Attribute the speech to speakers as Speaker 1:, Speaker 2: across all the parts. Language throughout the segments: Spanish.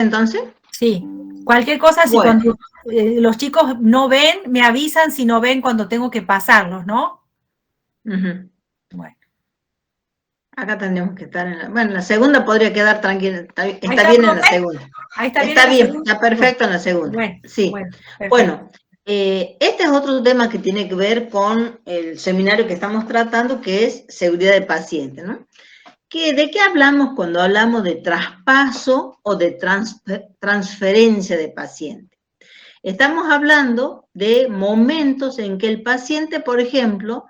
Speaker 1: entonces?
Speaker 2: Sí. Cualquier cosa, si
Speaker 1: Bueno.
Speaker 2: cuando los chicos no ven, me avisan si no ven cuando tengo que pasarlos, ¿no?
Speaker 1: Bueno. Acá tendríamos que estar en la... Bueno, la segunda podría quedar tranquila. Está bien en la segunda.
Speaker 2: Ahí está bien.
Speaker 1: Está bien, está perfecto en la segunda.
Speaker 2: Bueno,
Speaker 1: sí. Bueno, este es otro tema que tiene que ver con el seminario que estamos tratando, que es seguridad del paciente, ¿no? ¿De qué hablamos cuando hablamos de traspaso o de transferencia de paciente? Estamos hablando de momentos en que el paciente, por ejemplo,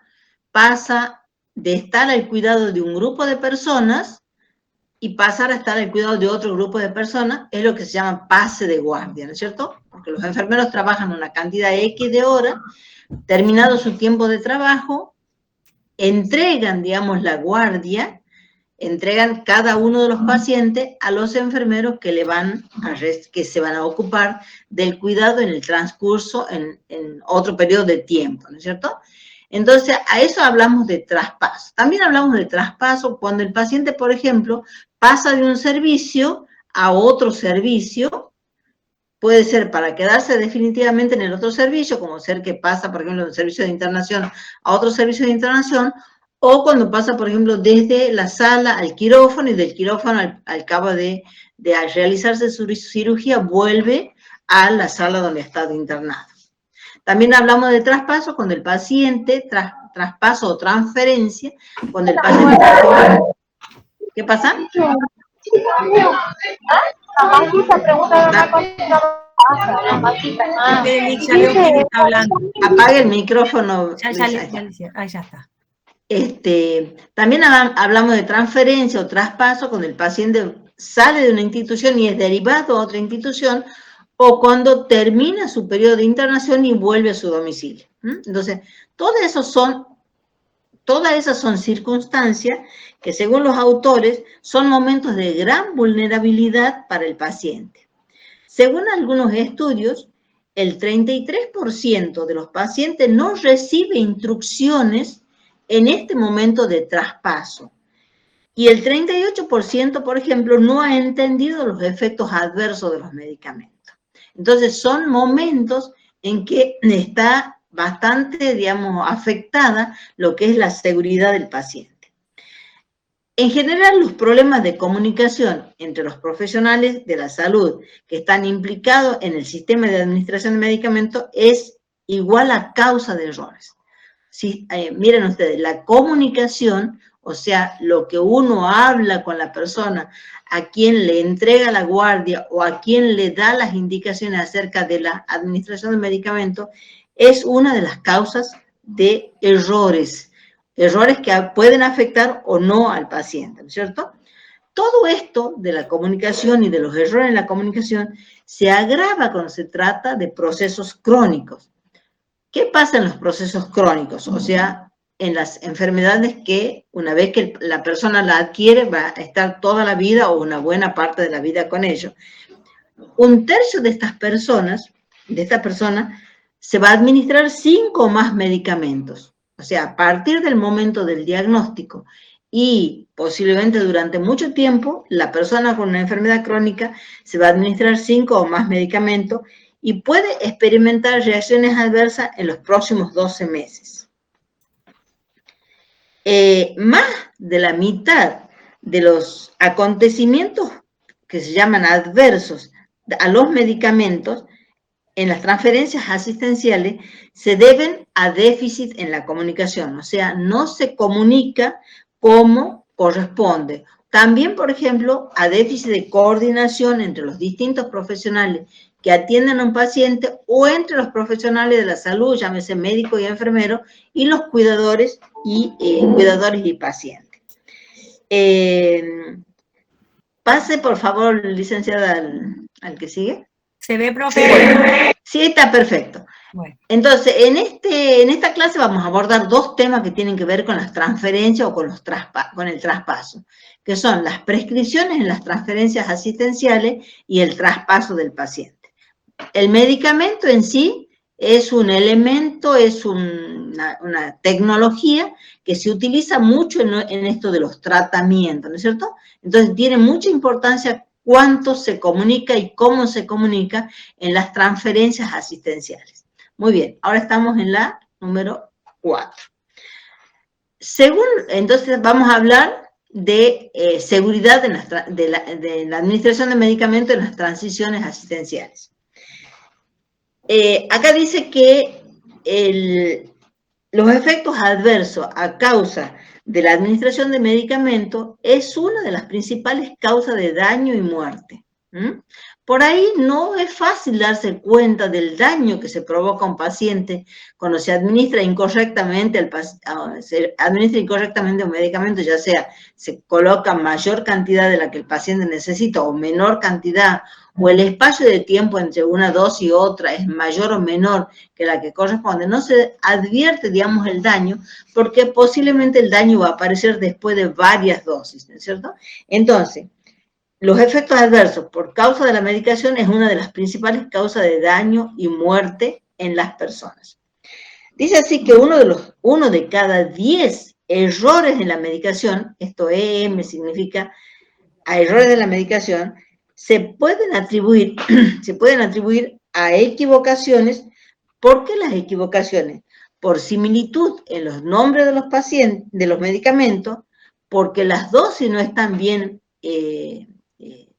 Speaker 1: pasa de estar al cuidado de un grupo de personas y pasar a estar al cuidado de otro grupo de personas, es lo que se llama pase de guardia, ¿no es cierto? Porque los enfermeros trabajan una cantidad X de horas, terminado su tiempo de trabajo, entregan, digamos, la guardia, entregan cada uno de los pacientes a los enfermeros que se van a ocupar del cuidado en el transcurso, en otro periodo de tiempo, ¿no es cierto? Entonces, a eso hablamos de traspaso. También hablamos de traspaso cuando el paciente, por ejemplo, pasa de un servicio a otro servicio. Puede ser para quedarse definitivamente en el otro servicio, como ser que pasa, por ejemplo, de un servicio de internación a otro servicio de internación, o cuando pasa, por ejemplo, desde la sala al quirófano y del quirófano al cabo de realizarse su cirugía, vuelve a la sala donde ha estado internado. También hablamos de traspaso cuando el paciente, traspaso o transferencia, cuando el paciente... ¿Qué pasa? Apague el micrófono.
Speaker 2: Ahí ya está.
Speaker 1: También hablamos de transferencia o traspaso cuando el paciente sale de una institución y es derivado a otra institución, o cuando termina su periodo de internación y vuelve a su domicilio. Entonces, todas esas son circunstancias que, según los autores, son momentos de gran vulnerabilidad para el paciente. Según algunos estudios, el 33% de los pacientes no recibe instrucciones en este momento de traspaso. Y el 38%, por ejemplo, no ha entendido los efectos adversos de los medicamentos. Entonces, son momentos en que está bastante, digamos, afectada lo que es la seguridad del paciente. En general, los problemas de comunicación entre los profesionales de la salud que están implicados en el sistema de administración de medicamentos es igual a causa de errores. Miren ustedes, la comunicación, o sea, lo que uno habla con la persona, a quien le entrega la guardia o a quien le da las indicaciones acerca de la administración del medicamento, es una de las causas de errores que pueden afectar o no al paciente, ¿no es cierto? Todo esto de la comunicación y de los errores en la comunicación se agrava cuando se trata de procesos crónicos. ¿Qué pasa en los procesos crónicos? O sea, en las enfermedades que una vez que la persona la adquiere va a estar toda la vida o una buena parte de la vida con ello. Un tercio de estas personas, se va a administrar 5 o más medicamentos. O sea, a partir del momento del diagnóstico y posiblemente durante mucho tiempo, la persona con una enfermedad crónica se va a administrar 5 o más medicamentos y puede experimentar reacciones adversas en los próximos 12 meses. Más de la mitad de los acontecimientos que se llaman adversos a los medicamentos en las transferencias asistenciales se deben a déficit en la comunicación, o sea, no se comunica como corresponde. También, por ejemplo, a déficit de coordinación entre los distintos profesionales que atienden a un paciente o entre los profesionales de la salud, llámese médico y enfermero, y los cuidadores y pacientes. Pase, por favor, licenciada, al que sigue.
Speaker 2: ¿Se ve, profe?
Speaker 1: Sí, está perfecto. Bueno. Entonces, en esta clase vamos a abordar 2 temas que tienen que ver con las transferencias o con el traspaso, que son las prescripciones en las transferencias asistenciales y el traspaso del paciente. El medicamento en sí es un elemento, es una tecnología que se utiliza mucho en esto de los tratamientos, ¿no es cierto? Entonces, tiene mucha importancia cuánto se comunica y cómo se comunica en las transferencias asistenciales. Muy bien, ahora estamos en la número 4. Entonces vamos a hablar de seguridad de la administración de medicamentos en las transiciones asistenciales. Acá dice que los efectos adversos a causa de la administración de medicamentos es una de las principales causas de daño y muerte. Por ahí no es fácil darse cuenta del daño que se provoca a un paciente cuando se administra incorrectamente un medicamento, ya sea se coloca mayor cantidad de la que el paciente necesita o menor cantidad, o el espacio de tiempo entre una dosis y otra es mayor o menor que la que corresponde. No se advierte, digamos, el daño, porque posiblemente el daño va a aparecer después de varias dosis, ¿no es cierto? Entonces, los efectos adversos por causa de la medicación es una de las principales causas de daño y muerte en las personas. Dice así que uno de cada 10 errores en la medicación, esto EM significa a errores de la medicación, se pueden atribuir a equivocaciones. ¿Por qué las equivocaciones? Por similitud en los nombres de los pacientes, de los medicamentos, porque las dosis no están bien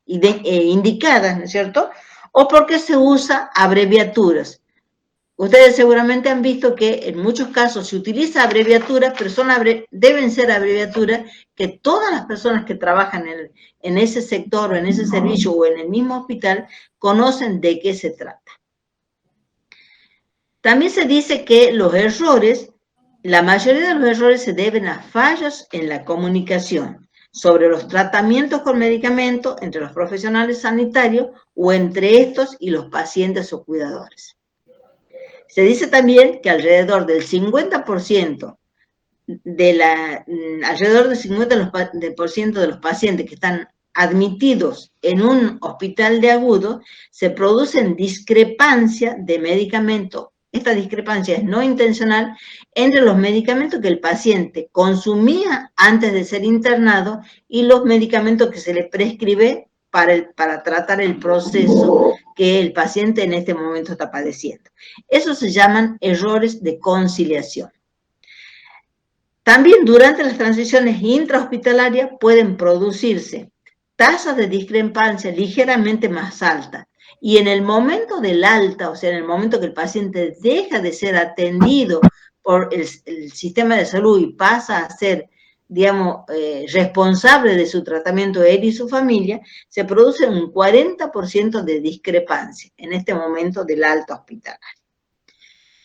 Speaker 1: indicadas, ¿no es cierto? O porque se usa abreviaturas. Ustedes seguramente han visto que en muchos casos se utiliza abreviaturas, pero deben ser abreviaturas que todas las personas que trabajan en ese sector o en ese servicio o en el mismo hospital conocen de qué se trata. También se dice que los errores, la mayoría de los errores se deben a fallos en la comunicación sobre los tratamientos con medicamentos entre los profesionales sanitarios o entre estos y los pacientes o cuidadores. Se dice también que alrededor del 50% de los pacientes que están admitidos en un hospital de agudo se producen discrepancias de medicamentos. Esta discrepancia es no intencional entre los medicamentos que el paciente consumía antes de ser internado y los medicamentos que se le prescribe para tratar el proceso que el paciente en este momento está padeciendo. Eso se llaman errores de conciliación. También durante las transiciones intrahospitalarias pueden producirse tasas de discrepancia ligeramente más altas. Y en el momento del alta, o sea, en el momento que el paciente deja de ser atendido por el sistema de salud y pasa a ser, digamos, responsable de su tratamiento él y su familia, se produce un 40% de discrepancia en este momento del alta hospitalaria.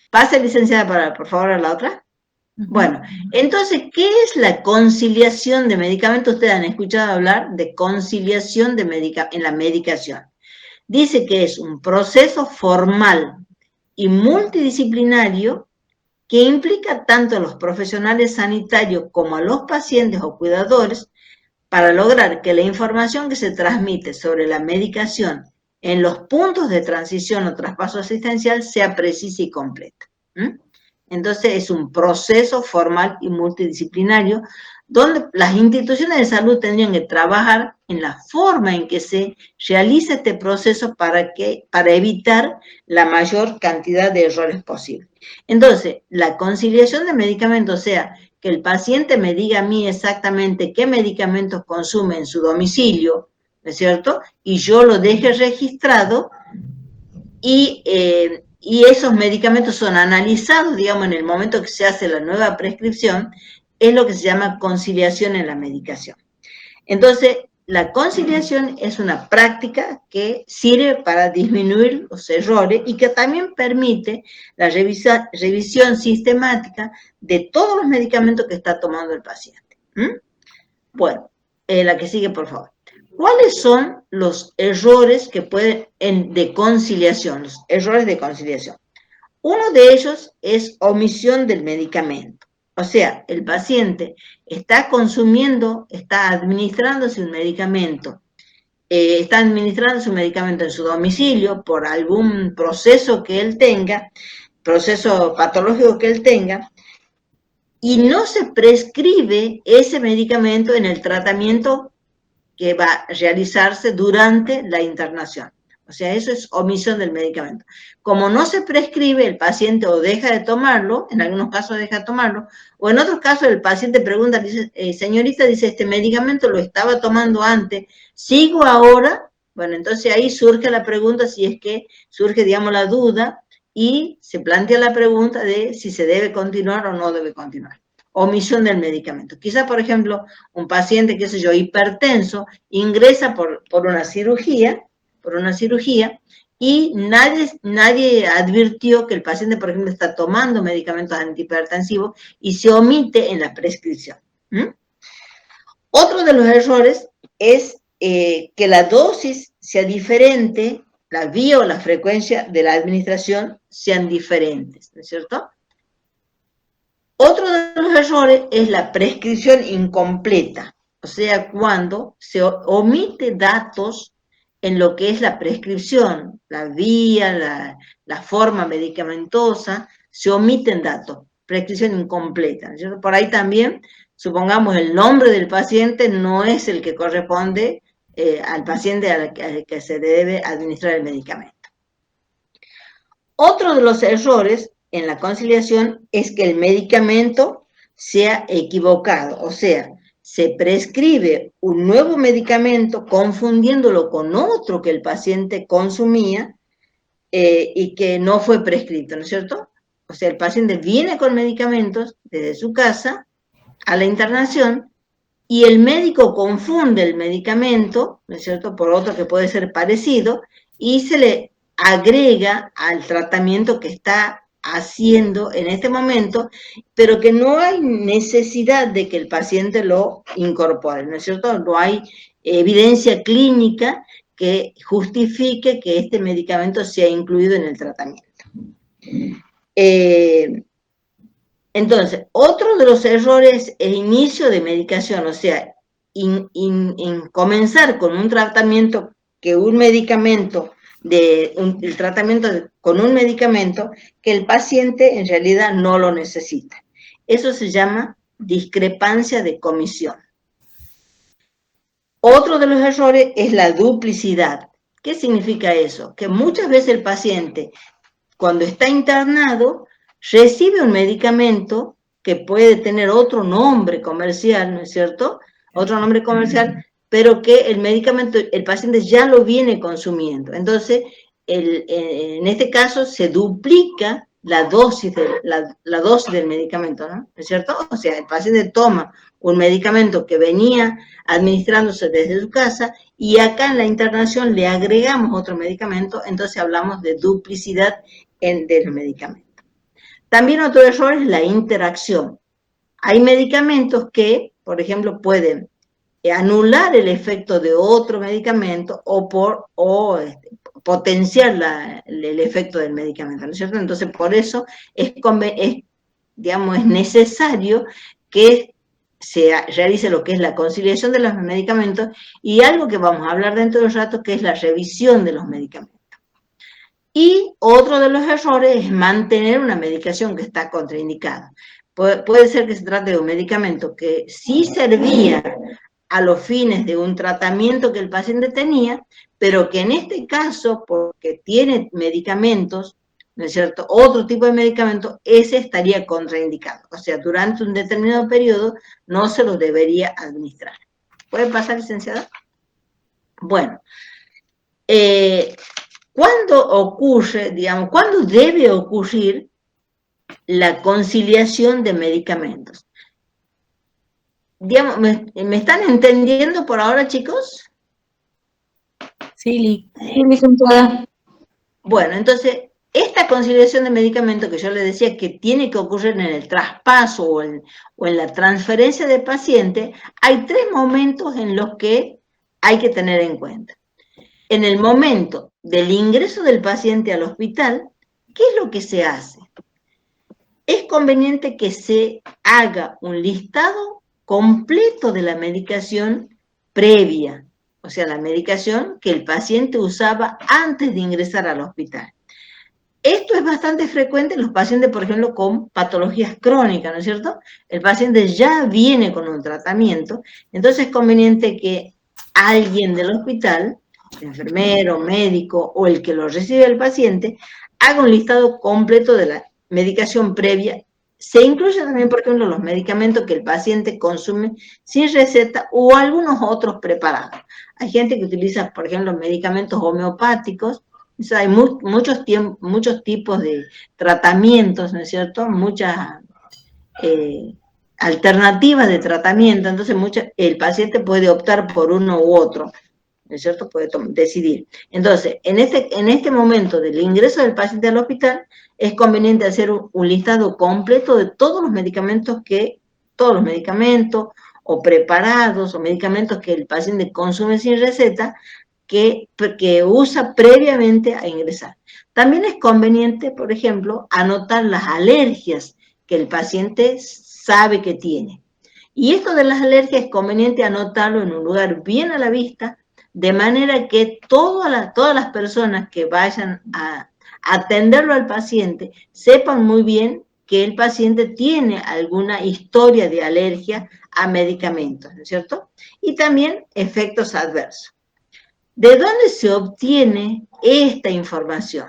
Speaker 1: Pase, licenciada, por favor, a la otra. Bueno, entonces, ¿qué es la conciliación de medicamentos? Ustedes han escuchado hablar de conciliación en la medicación. Dice que es un proceso formal y multidisciplinario que implica tanto a los profesionales sanitarios como a los pacientes o cuidadores para lograr que la información que se transmite sobre la medicación en los puntos de transición o traspaso asistencial sea precisa y completa. Entonces es un proceso formal y multidisciplinario donde las instituciones de salud tendrían que trabajar en la forma en que se realiza este proceso para evitar la mayor cantidad de errores posible. Entonces, la conciliación de medicamentos, o sea, que el paciente me diga a mí exactamente qué medicamentos consume en su domicilio, ¿no es cierto? Y yo lo deje registrado y esos medicamentos son analizados, digamos, en el momento que se hace la nueva prescripción, es lo que se llama conciliación en la medicación. Entonces, la conciliación es una práctica que sirve para disminuir los errores y que también permite la revisión sistemática de todos los medicamentos que está tomando el paciente. Bueno, la que sigue, por favor. ¿Cuáles son los errores que de conciliación, los errores de conciliación? Uno de ellos es omisión del medicamento. O sea, el paciente está administrándose un medicamento, en su domicilio por algún proceso que él tenga, proceso patológico que él tenga, y no se prescribe ese medicamento en el tratamiento que va a realizarse durante la internación. O sea, eso es omisión del medicamento. Como no se prescribe, el paciente o deja de tomarlo, en algunos casos deja de tomarlo, o en otros casos el paciente pregunta, dice, señorita, dice, este medicamento lo estaba tomando antes, ¿sigo ahora? Bueno, entonces ahí surge la pregunta, si es que surge, digamos, la duda, y se plantea la pregunta de si se debe continuar o no debe continuar. Omisión del medicamento. Quizá, por ejemplo, un paciente, qué sé yo, hipertenso, ingresa por una cirugía, y nadie advirtió que el paciente, por ejemplo, está tomando medicamentos antihipertensivos y se omite en la prescripción. Otro de los errores es que la dosis sea diferente, la vía o la frecuencia de la administración sean diferentes, ¿no es cierto? Otro de los errores es la prescripción incompleta, o sea, cuando se omite datos en lo que es la prescripción, la vía, la forma medicamentosa, se omiten datos, prescripción incompleta, ¿no es cierto? Por ahí también, supongamos, el nombre del paciente no es el que corresponde al paciente al que se debe administrar el medicamento. Otro de los errores en la conciliación es que el medicamento sea equivocado, o sea, se prescribe un nuevo medicamento confundiéndolo con otro que el paciente consumía y que no fue prescrito, ¿no es cierto? O sea, el paciente viene con medicamentos desde su casa a la internación y el médico confunde el medicamento, ¿no es cierto?, por otro que puede ser parecido y se le agrega al tratamiento que está haciendo en este momento, pero que no hay necesidad de que el paciente lo incorpore, ¿no es cierto? No hay evidencia clínica que justifique que este medicamento sea incluido en el tratamiento. Entonces, otro de los errores es inicio de medicación, o sea, comenzar con un tratamiento que un medicamento, el tratamiento con un medicamento que el paciente en realidad no lo necesita. Eso se llama discrepancia de comisión. Otro de los errores es la duplicidad. ¿Qué significa eso? Que muchas veces el paciente, cuando está internado, recibe un medicamento que puede tener otro nombre comercial, ¿no es cierto? Otro nombre comercial, pero que el medicamento, el paciente ya lo viene consumiendo. Entonces, en este caso, se duplica la dosis del medicamento, ¿no? ¿Es cierto? O sea, el paciente toma un medicamento que venía administrándose desde su casa y acá en la internación le agregamos otro medicamento, entonces hablamos de duplicidad de los medicamentos. También otro error es la interacción. Hay medicamentos que, por ejemplo, pueden anular el efecto de otro medicamento o potenciar el efecto del medicamento, ¿no es cierto? Entonces, por eso es necesario que se realice lo que es la conciliación de los medicamentos y algo que vamos a hablar dentro de un rato, que es la revisión de los medicamentos. Y otro de los errores es mantener una medicación que está contraindicada. Puede ser que se trate de un medicamento que sí servía a los fines de un tratamiento que el paciente tenía, pero que en este caso, porque tiene medicamentos, ¿no es cierto?, otro tipo de medicamento, ese estaría contraindicado. O sea, durante un determinado periodo no se lo debería administrar. ¿Puede pasar, licenciada? Bueno, ¿cuándo ocurre, digamos, cuándo debe ocurrir la conciliación de medicamentos? Digamos, ¿me están entendiendo por ahora, chicos?
Speaker 2: Sí,
Speaker 3: licenciada.
Speaker 1: Bueno, entonces, esta conciliación de medicamentos que yo les decía que tiene que ocurrir en el traspaso o en la transferencia del paciente, hay 3 momentos en los que hay que tener en cuenta. En el momento del ingreso del paciente al hospital, ¿qué es lo que se hace? Es conveniente que se haga un listado completo de la medicación previa, o sea, la medicación que el paciente usaba antes de ingresar al hospital. Esto es bastante frecuente en los pacientes, por ejemplo, con patologías crónicas, ¿no es cierto? El paciente ya viene con un tratamiento, entonces es conveniente que alguien del hospital, enfermero, médico o el que lo recibe el paciente, haga un listado completo de la medicación previa. Se incluyen también, por ejemplo, los medicamentos que el paciente consume sin receta o algunos otros preparados. Hay gente que utiliza, por ejemplo, medicamentos homeopáticos. O sea, hay muchos tipos de tratamientos, ¿no es cierto? Muchas alternativas de tratamiento, entonces el paciente puede optar por uno u otro, ¿no es cierto? Puede decidir. Entonces, en este momento del ingreso del paciente al hospital, es conveniente hacer un listado completo de todos los medicamentos o preparados o medicamentos que el paciente consume sin receta, que usa previamente a ingresar. También es conveniente, por ejemplo, anotar las alergias que el paciente sabe que tiene. Y esto de las alergias es conveniente anotarlo en un lugar bien a la vista, de manera que todas las personas que vayan a atenderlo al paciente sepan muy bien que el paciente tiene alguna historia de alergia a medicamentos, ¿no es cierto? Y también efectos adversos. ¿De dónde se obtiene esta información?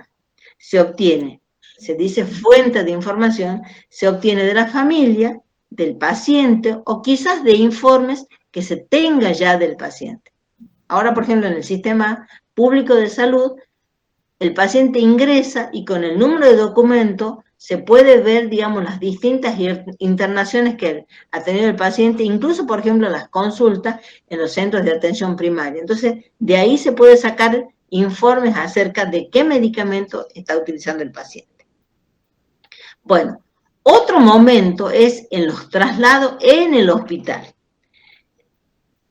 Speaker 1: Se dice fuente de información, se obtiene de la familia, del paciente o quizás de informes que se tenga ya del paciente. Ahora, por ejemplo, en el sistema público de salud, el paciente ingresa y con el número de documento se puede ver, digamos, las distintas internaciones que ha tenido el paciente, incluso, por ejemplo, las consultas en los centros de atención primaria. Entonces, de ahí se puede sacar informes acerca de qué medicamento está utilizando el paciente. Bueno, otro momento es en los traslados en el hospital.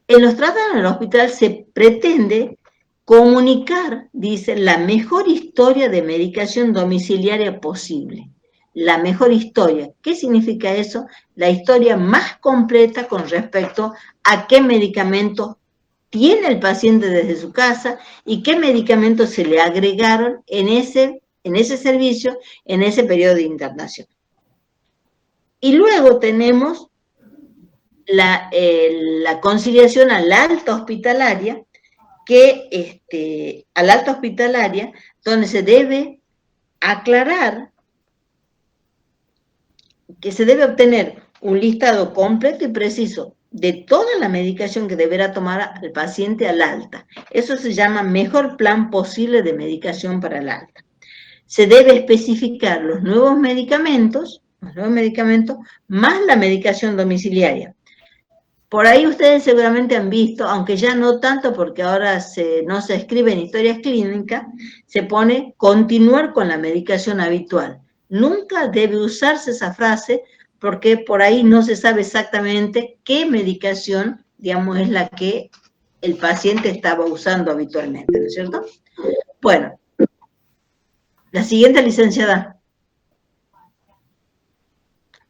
Speaker 1: En los traslados en el hospital se pretende comunicar, dice, la mejor historia de medicación domiciliaria posible. La mejor historia. ¿Qué significa eso? La historia más completa con respecto a qué medicamentos tiene el paciente desde su casa y qué medicamentos se le agregaron en ese servicio, en ese periodo de internación. Y luego tenemos la conciliación a la alta hospitalaria, donde se debe aclarar que se debe obtener un listado completo y preciso de toda la medicación que deberá tomar el paciente al alta. Eso se llama mejor plan posible de medicación para el alta. Se debe especificar los nuevos medicamentos, más la medicación domiciliaria. Por ahí ustedes seguramente han visto, aunque ya no tanto porque ahora no se escribe en historias clínicas, se pone continuar con la medicación habitual. Nunca debe usarse esa frase porque por ahí no se sabe exactamente qué medicación, digamos, es la que el paciente estaba usando habitualmente, ¿no es cierto? Bueno, la siguiente, licenciada.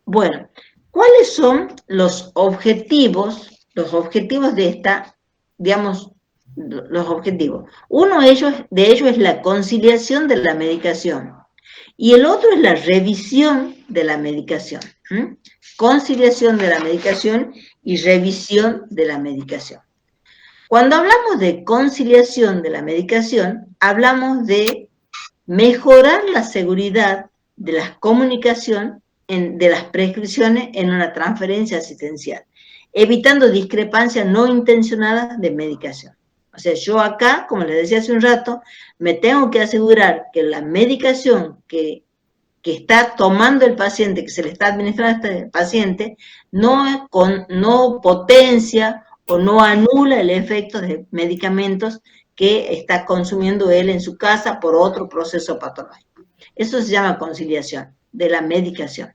Speaker 1: Bueno, ¿cuáles son los objetivos de esta, digamos, los objetivos? Uno de ellos es la conciliación de la medicación y el otro es la revisión de la medicación. Conciliación de la medicación y revisión de la medicación. Cuando hablamos de conciliación de la medicación, hablamos de mejorar la seguridad de la comunicación de las prescripciones en una transferencia asistencial, evitando discrepancias no intencionadas de medicación. O sea, yo acá, como les decía hace un rato, me tengo que asegurar que la medicación que está tomando el paciente, que se le está administrando a este paciente, no potencia o no anula el efecto de medicamentos que está consumiendo él en su casa por otro proceso patológico. Eso se llama conciliación de la medicación.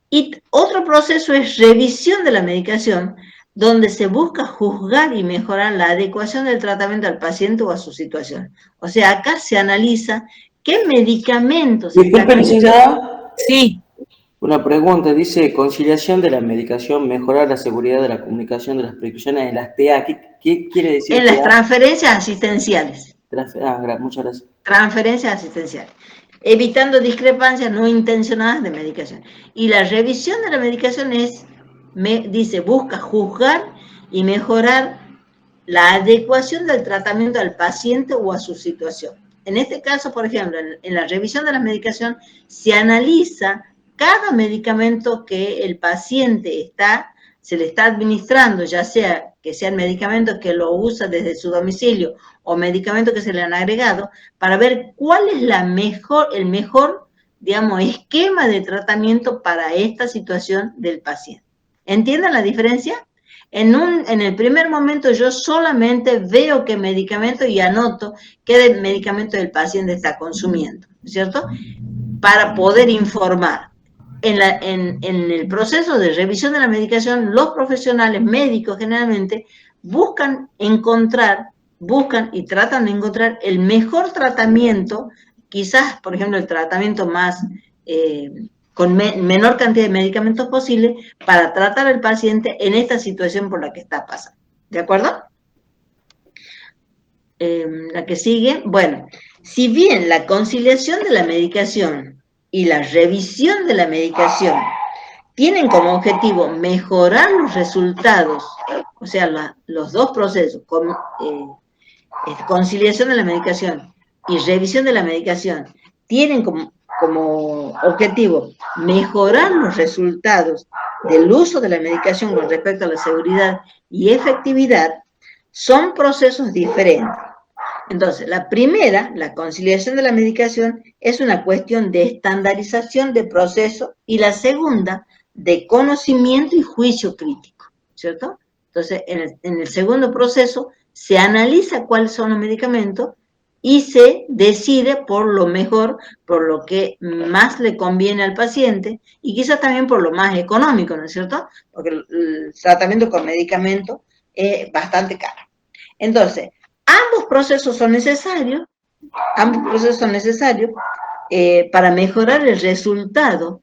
Speaker 1: Y otro proceso es revisión de la medicación, donde se busca juzgar y mejorar la adecuación del tratamiento al paciente o a su situación. O sea, acá se analiza qué medicamentos...
Speaker 3: Disculpe, licenciada.
Speaker 2: Sí.
Speaker 3: Una pregunta, dice conciliación de la medicación, mejorar la seguridad de la comunicación de las prescripciones en las PA. ¿Qué quiere decir?
Speaker 1: En las transferencias asistenciales.
Speaker 3: Muchas gracias.
Speaker 1: Transferencias asistenciales. Evitando discrepancias no intencionadas de medicación. Y la revisión de la medicación busca juzgar y mejorar la adecuación del tratamiento al paciente o a su situación. En este caso, por ejemplo, en la revisión de la medicación, se analiza cada medicamento que el paciente se le está administrando, ya sea que sean medicamentos que lo usa desde su domicilio o medicamentos que se le han agregado, para ver cuál es el mejor, digamos, esquema de tratamiento para esta situación del paciente. ¿Entienden la diferencia? En el primer momento yo solamente veo qué medicamento y anoto qué medicamento el paciente está consumiendo, ¿cierto? Para poder informar. En el proceso de revisión de la medicación, los profesionales médicos generalmente buscan y tratan de encontrar el mejor tratamiento, quizás, por ejemplo, el tratamiento más con menor cantidad de medicamentos posible para tratar al paciente en esta situación por la que está pasando. ¿De acuerdo? La que sigue, bueno, si bien la conciliación de la medicación y la revisión de la medicación tienen como objetivo mejorar los resultados, o sea, los dos procesos, conciliación de la medicación y revisión de la medicación, tienen como objetivo mejorar los resultados del uso de la medicación con respecto a la seguridad y efectividad, son procesos diferentes. Entonces, la primera, la conciliación de la medicación, es una cuestión de estandarización de proceso, y la segunda, de conocimiento y juicio crítico, ¿cierto? Entonces, en el segundo proceso, se analiza cuáles son los medicamentos y se decide por lo mejor, por lo que más le conviene al paciente, y quizás también por lo más económico, ¿no es cierto? Porque el tratamiento con medicamento es bastante caro. Entonces, ambos procesos son necesarios para mejorar el resultado,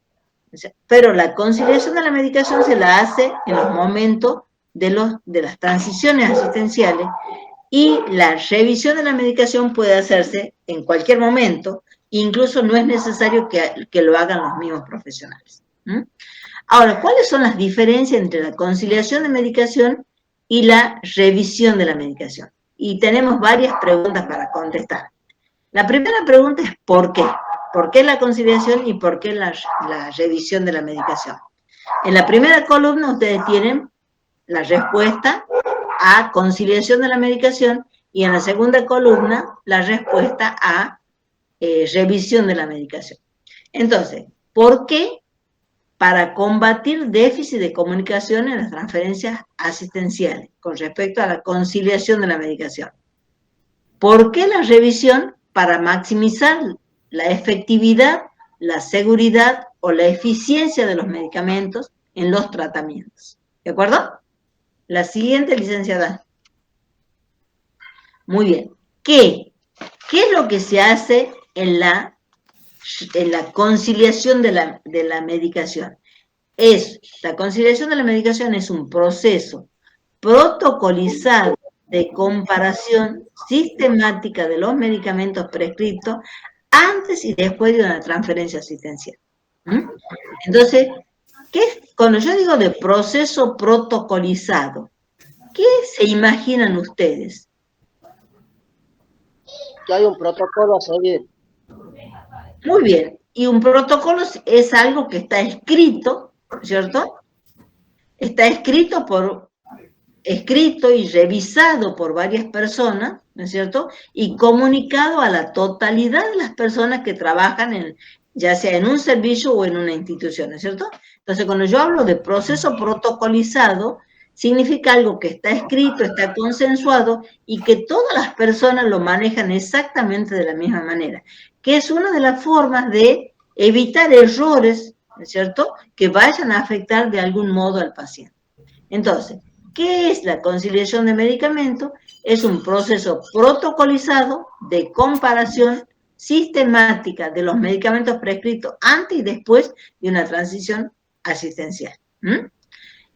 Speaker 1: pero la conciliación de la medicación se la hace en los momentos de las transiciones asistenciales, y la revisión de la medicación puede hacerse en cualquier momento, incluso no es necesario que lo hagan los mismos profesionales. Ahora, ¿cuáles son las diferencias entre la conciliación de medicación y la revisión de la medicación? Y tenemos varias preguntas para contestar. La primera pregunta es ¿por qué? ¿Por qué la conciliación y por qué la revisión de la medicación? En la primera columna ustedes tienen la respuesta a conciliación de la medicación, y en la segunda columna la respuesta a revisión de la medicación. Entonces, ¿por qué? Para combatir déficit de comunicación en las transferencias asistenciales con respecto a la conciliación de la medicación. ¿Por qué la revisión? Para maximizar la efectividad, la seguridad o la eficiencia de los medicamentos en los tratamientos. ¿De acuerdo? La siguiente, licenciada. Muy bien. ¿Qué es lo que se hace en la conciliación de la medicación? La conciliación de la medicación es un proceso protocolizado de comparación sistemática de los medicamentos prescritos antes y después de una transferencia asistencial. Entonces, cuando yo digo de proceso protocolizado, ¿qué se imaginan ustedes?
Speaker 4: Que hay un protocolo a seguir.
Speaker 1: Muy bien, y un protocolo es algo que está escrito, ¿cierto? Está escrito y revisado por varias personas, ¿no es cierto? Y comunicado a la totalidad de las personas que trabajan ya sea en un servicio o en una institución, ¿no es cierto? Entonces, cuando yo hablo de proceso protocolizado, significa algo que está escrito, está consensuado, y que todas las personas lo manejan exactamente de la misma manera, que es una de las formas de evitar errores, ¿no es cierto?, que vayan a afectar de algún modo al paciente. Entonces, ¿qué es la conciliación de medicamentos? Es un proceso protocolizado de comparación sistemática de los medicamentos prescritos antes y después de una transición asistencial.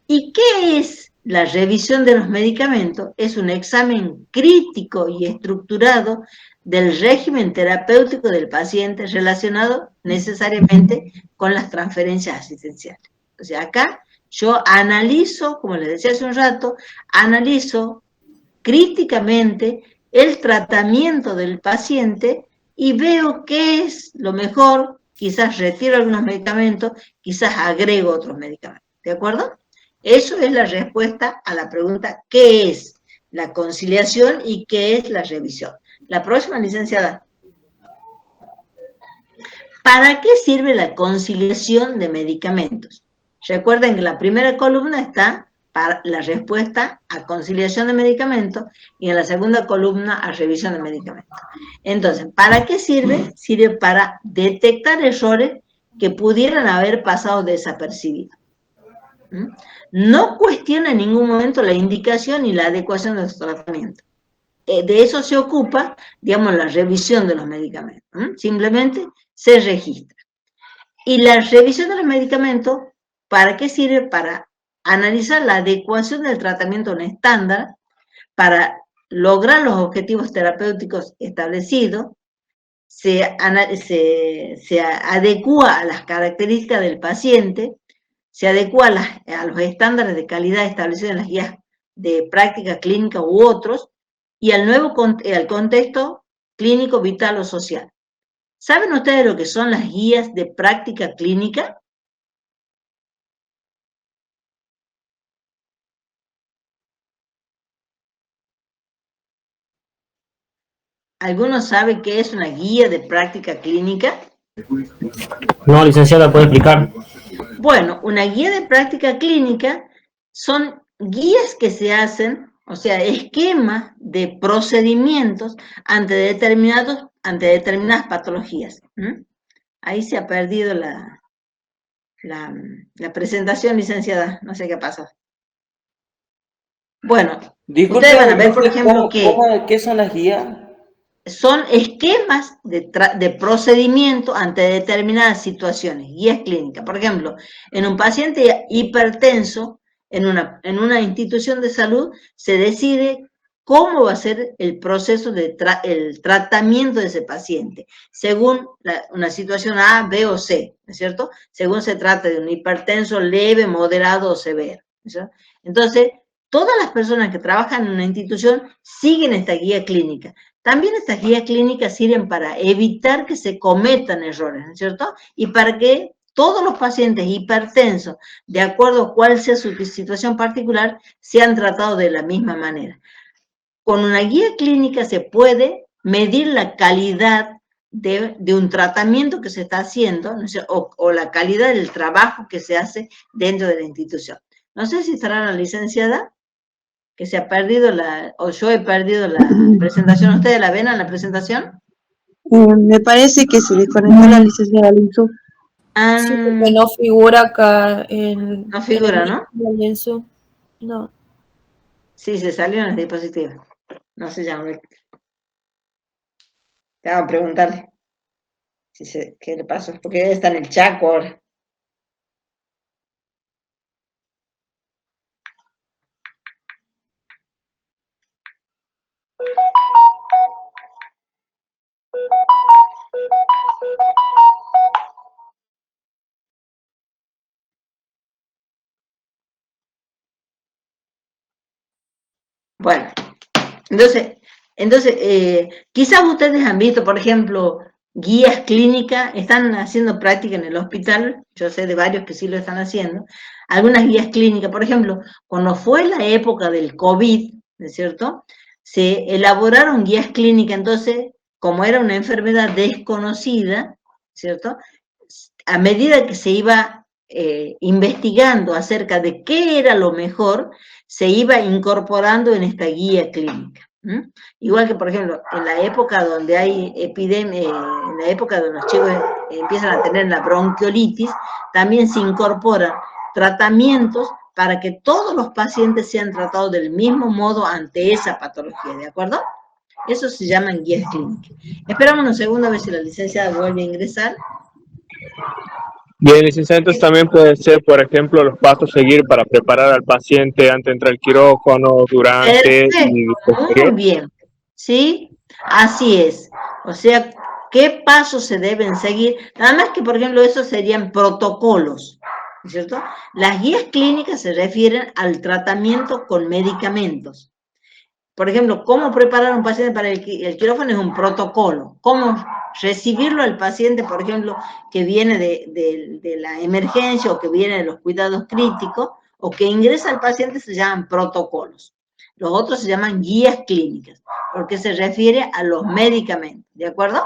Speaker 1: ¿Y qué es la revisión de los medicamentos? Es un examen crítico y estructurado del régimen terapéutico del paciente relacionado necesariamente con las transferencias asistenciales. O sea, acá yo analizo, como les decía hace un rato, analizo críticamente el tratamiento del paciente y veo qué es lo mejor, quizás retiro algunos medicamentos, quizás agrego otros medicamentos, ¿de acuerdo? Eso es la respuesta a la pregunta, ¿qué es la conciliación y qué es la revisión? La próxima, licenciada. ¿Para qué sirve la conciliación de medicamentos? Recuerden que la primera columna está para la respuesta a conciliación de medicamentos y en la segunda columna a revisión de medicamentos. Entonces, ¿para qué sirve? Sirve para detectar errores que pudieran haber pasado desapercibidos. No cuestiona en ningún momento la indicación y la adecuación de los tratamientos. De eso se ocupa, digamos, la revisión de los medicamentos. Simplemente se registra. Y la revisión de los medicamentos, ¿para qué sirve? Para analizar la adecuación del tratamiento a un estándar, para lograr los objetivos terapéuticos establecidos, se adecua a las características del paciente, se adecua a los estándares de calidad establecidos en las guías de práctica clínica u otros, y al contexto clínico, vital o social. ¿Saben ustedes lo que son las guías de práctica clínica? ¿Alguno sabe qué es una guía de práctica clínica?
Speaker 5: No, licenciada, ¿puede explicar?
Speaker 1: Bueno, una guía de práctica clínica son guías que se hacen, o sea, esquemas de procedimientos ante determinadas patologías. Ahí se ha perdido la presentación, licenciada, no sé qué pasa. Bueno,
Speaker 3: Disculpe,
Speaker 1: ustedes van a ver, por ejemplo,
Speaker 3: ¿qué son las guías?
Speaker 1: Son esquemas de procedimiento ante determinadas situaciones, guías clínicas. Por ejemplo, en un paciente hipertenso, en una institución de salud, se decide cómo va a ser el proceso el tratamiento de ese paciente, según una situación A, B o C, ¿no es cierto? Según se trata de un hipertenso leve, moderado o severo, ¿no es cierto? Entonces, todas las personas que trabajan en una institución siguen esta guía clínica. También estas guías clínicas sirven para evitar que se cometan errores, ¿no es cierto? Y para que todos los pacientes hipertensos, de acuerdo a cuál sea su situación particular, sean tratados de la misma manera. Con una guía clínica se puede medir la calidad de un tratamiento que se está haciendo, ¿no? o la calidad del trabajo que se hace dentro de la institución. No sé si estará la licenciada, que se ha perdido o yo he perdido la presentación. ¿Ustedes la ven en la presentación?
Speaker 6: Me parece que se desconectó la licenciada Linsu.
Speaker 7: Sí, porque no figura acá
Speaker 1: no figura, ¿no?
Speaker 7: Lienzo. No.
Speaker 1: Sí, se salió en el dispositivo. No se llama. Te hago preguntarle qué le pasó, porque está en el Chaco ahora. Bueno, entonces quizás ustedes han visto, por ejemplo, guías clínicas, están haciendo práctica en el hospital, yo sé de varios que sí lo están haciendo, algunas guías clínicas, por ejemplo, cuando fue la época del COVID, ¿no es cierto?, se elaboraron guías clínicas, entonces, como era una enfermedad desconocida, ¿cierto?, a medida que se iba investigando acerca de qué era lo mejor, se iba incorporando en esta guía clínica. Igual que, por ejemplo, en la época donde hay epidemia, en la época donde los chicos empiezan a tener la bronquiolitis, también se incorporan tratamientos para que todos los pacientes sean tratados del mismo modo ante esa patología, ¿de acuerdo? Eso se llaman guías clínicas. Esperamos un segundo a ver si la licenciada vuelve a ingresar.
Speaker 8: Bien, licenciado, entonces también puede ser, por ejemplo, los pasos a seguir para preparar al paciente antes de entrar al quirófano, durante y
Speaker 1: muy bien, ¿sí? Así es. O sea, ¿qué pasos se deben seguir? Nada más que, por ejemplo, esos serían protocolos, ¿cierto? Las guías clínicas se refieren al tratamiento con medicamentos. por ejemplo, cómo preparar a un paciente para el quirófano es un protocolo. Cómo recibirlo al paciente, por ejemplo, que viene de la emergencia o que viene de los cuidados críticos, o que ingresa al paciente, se llaman protocolos. Los otros se llaman guías clínicas, porque se refiere a los medicamentos, ¿de acuerdo?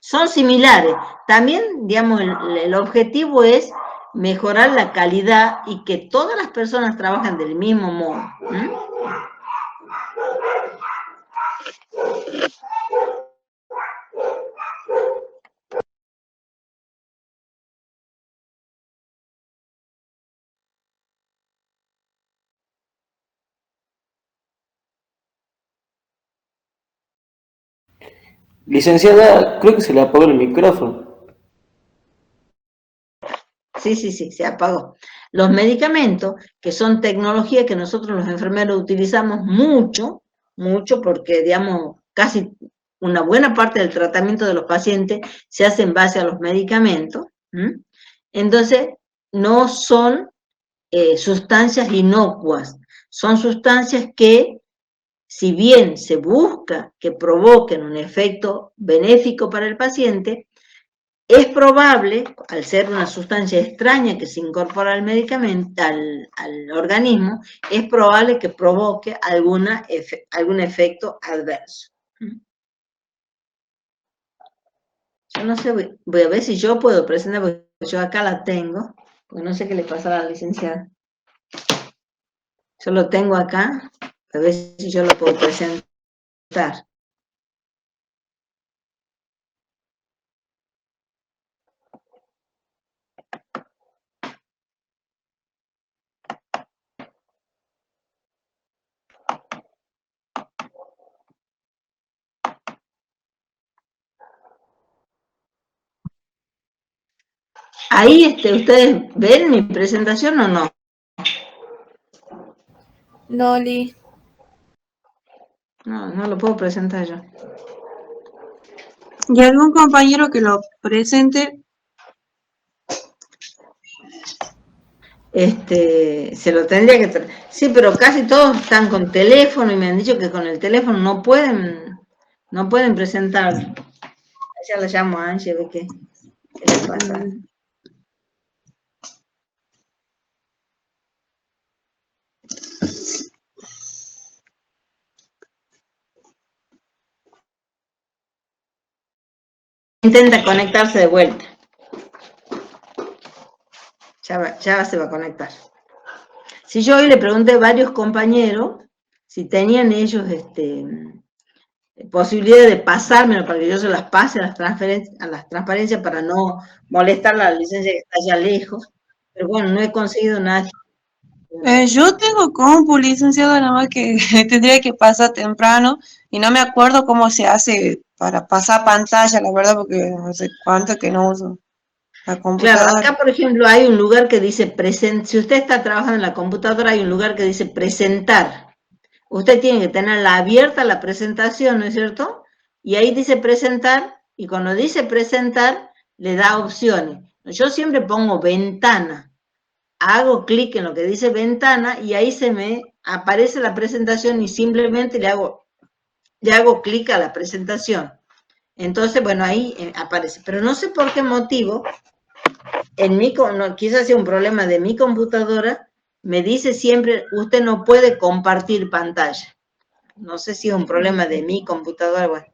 Speaker 1: Son similares. También, digamos, el objetivo es mejorar la calidad y que todas las personas trabajen del mismo modo.
Speaker 3: Licenciada, creo que se le apagó el micrófono.
Speaker 1: Sí, se apagó. Los medicamentos, que son tecnología que nosotros los enfermeros utilizamos mucho, porque, digamos, casi una buena parte del tratamiento de los pacientes se hace en base a los medicamentos. Entonces, no son sustancias inocuas, son sustancias que, si bien se busca que provoquen un efecto benéfico para el paciente, es probable, al ser una sustancia extraña que se incorpora al medicamento, al organismo, es probable que provoque algún efecto adverso. Yo no sé, voy a ver si yo puedo presentar, porque yo acá la tengo, porque no sé qué le pasa a la licenciada. Yo lo tengo acá, a ver si yo lo puedo presentar. Ahí, ¿ustedes ven mi presentación o no?
Speaker 7: No, Li.
Speaker 1: No lo puedo presentar yo.
Speaker 6: ¿Y algún compañero que lo presente?
Speaker 1: Se lo tendría que... Sí, pero casi todos están con teléfono y me han dicho que con el teléfono no pueden presentarlo. Ya la llamo a Angie, a ver qué le pasa. Intenta conectarse de vuelta. Ya se va a conectar. Si yo hoy le pregunté a varios compañeros si tenían ellos posibilidad de pasármelo para que yo se las pase a las transparencias para no molestar a la licencia que está allá lejos. Pero bueno, no he conseguido nada.
Speaker 6: Yo tengo compu, licenciada, nada más que tendría que pasar temprano y no me acuerdo cómo se hace para pasar pantalla, la verdad, porque no sé cuánto que no uso la
Speaker 1: Claro,
Speaker 6: computadora.
Speaker 1: acá por ejemplo hay un lugar que dice presentar. Si usted está trabajando en la computadora, hay un lugar que dice presentar. Usted tiene que tenerla abierta la presentación, ¿no es cierto? Y ahí dice presentar, y cuando dice presentar, le da opciones. Yo siempre pongo ventana. Hago clic en lo que dice ventana y ahí se me aparece la presentación y simplemente le hago clic a la presentación. Entonces, bueno, ahí aparece. Pero no sé por qué motivo, quizás sea un problema de mi computadora, me dice siempre, usted no puede compartir pantalla. No sé si es un problema de mi computadora, bueno,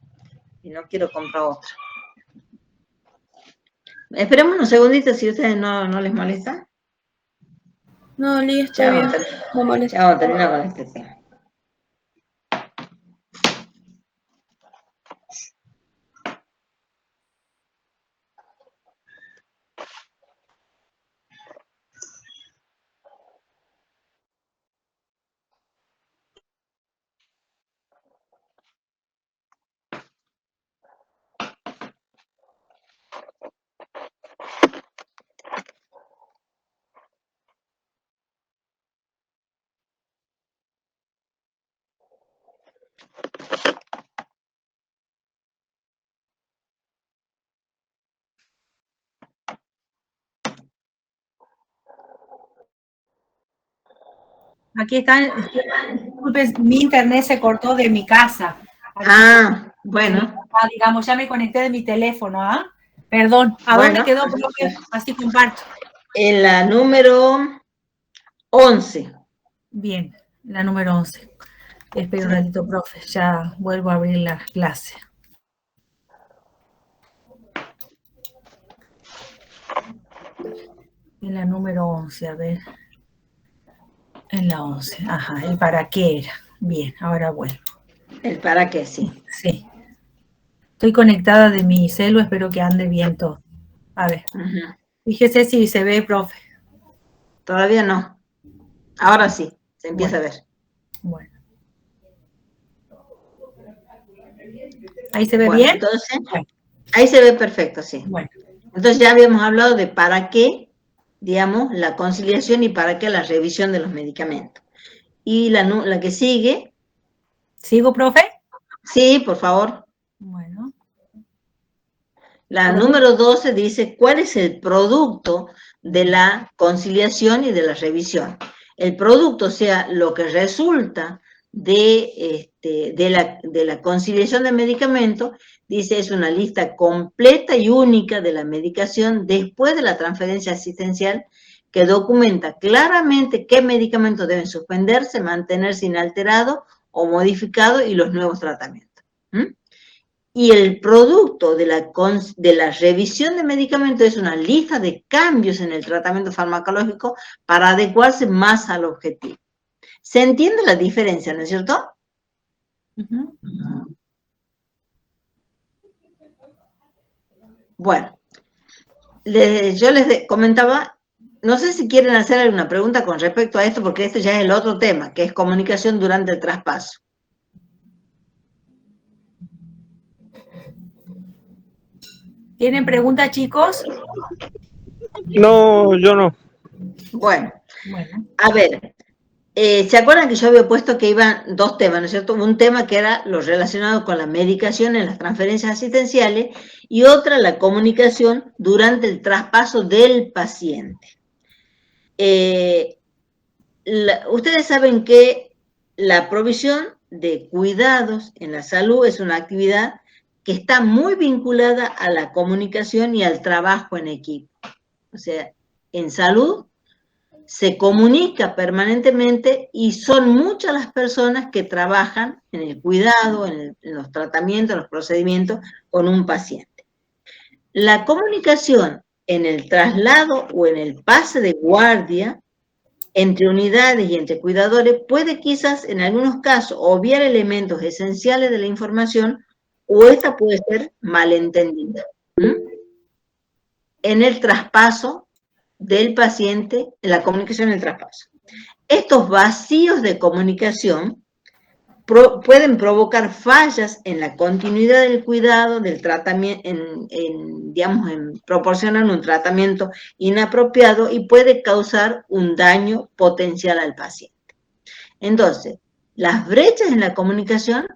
Speaker 1: y no quiero comprar otra. Esperemos unos segunditos si a ustedes no les molesta.
Speaker 7: No, Li, está bien. No molesta.
Speaker 1: Ya vamos a terminar con este tema.
Speaker 2: Aquí están. disculpen, mi internet se cortó de mi casa.
Speaker 1: Ah, bueno.
Speaker 2: Digamos, ya me conecté de mi teléfono, ¿ah? Perdón, ¿a dónde quedó, profe? Así comparto.
Speaker 1: En la número 11.
Speaker 2: Bien, la número 11. Espera un ratito, profe, ya vuelvo a abrir la clase. En la número 11, a ver. En la 11, ajá, el para qué era. Bien, ahora vuelvo.
Speaker 1: El para qué, sí.
Speaker 2: Sí. Estoy conectada de mi celu, espero que ande bien todo. A ver. Fíjese si se ve, profe.
Speaker 1: Todavía no. Ahora sí, se empieza a ver.
Speaker 2: Bueno. ¿Ahí se ve bien?
Speaker 1: Entonces, ahí se ve perfecto, sí.
Speaker 2: Bueno.
Speaker 1: Entonces ya habíamos hablado de para qué, digamos, la conciliación y para qué la revisión de los medicamentos. Y la que sigue.
Speaker 2: ¿Sigo, profe?
Speaker 1: Sí, por favor.
Speaker 2: Bueno.
Speaker 1: La número 12 dice cuál es el producto de la conciliación y de la revisión. El producto, o sea, lo que resulta de la conciliación de medicamentos, dice, es una lista completa y única de la medicación después de la transferencia asistencial que documenta claramente qué medicamentos deben suspenderse, mantenerse inalterados o modificados y los nuevos tratamientos. Y el producto de la revisión de medicamentos es una lista de cambios en el tratamiento farmacológico para adecuarse más al objetivo. ¿Se entiende la diferencia, no es cierto? Bueno, yo les comentaba, no sé si quieren hacer alguna pregunta con respecto a esto, porque este ya es el otro tema, que es comunicación durante el traspaso.
Speaker 2: ¿Tienen preguntas, chicos?
Speaker 8: No, yo no.
Speaker 1: Bueno, a ver, ¿se acuerdan que yo había puesto que iban dos temas, ¿no es cierto? Un tema que era lo relacionado con la medicación en las transferencias asistenciales y otra la comunicación durante el traspaso del paciente. Ustedes saben que la provisión de cuidados en la salud es una actividad que está muy vinculada a la comunicación y al trabajo en equipo. O sea, en salud se comunica permanentemente y son muchas las personas que trabajan en el cuidado, en los tratamientos, en los procedimientos con un paciente. La comunicación en el traslado o en el pase de guardia entre unidades y entre cuidadores puede quizás en algunos casos obviar elementos esenciales de la información o esta puede ser malentendida. En el traspaso del paciente, en la comunicación en el traspaso. Estos vacíos de comunicación pueden provocar fallas en la continuidad del cuidado, del tratamiento, proporcionan un tratamiento inapropiado y puede causar un daño potencial al paciente. Entonces, las brechas en la comunicación,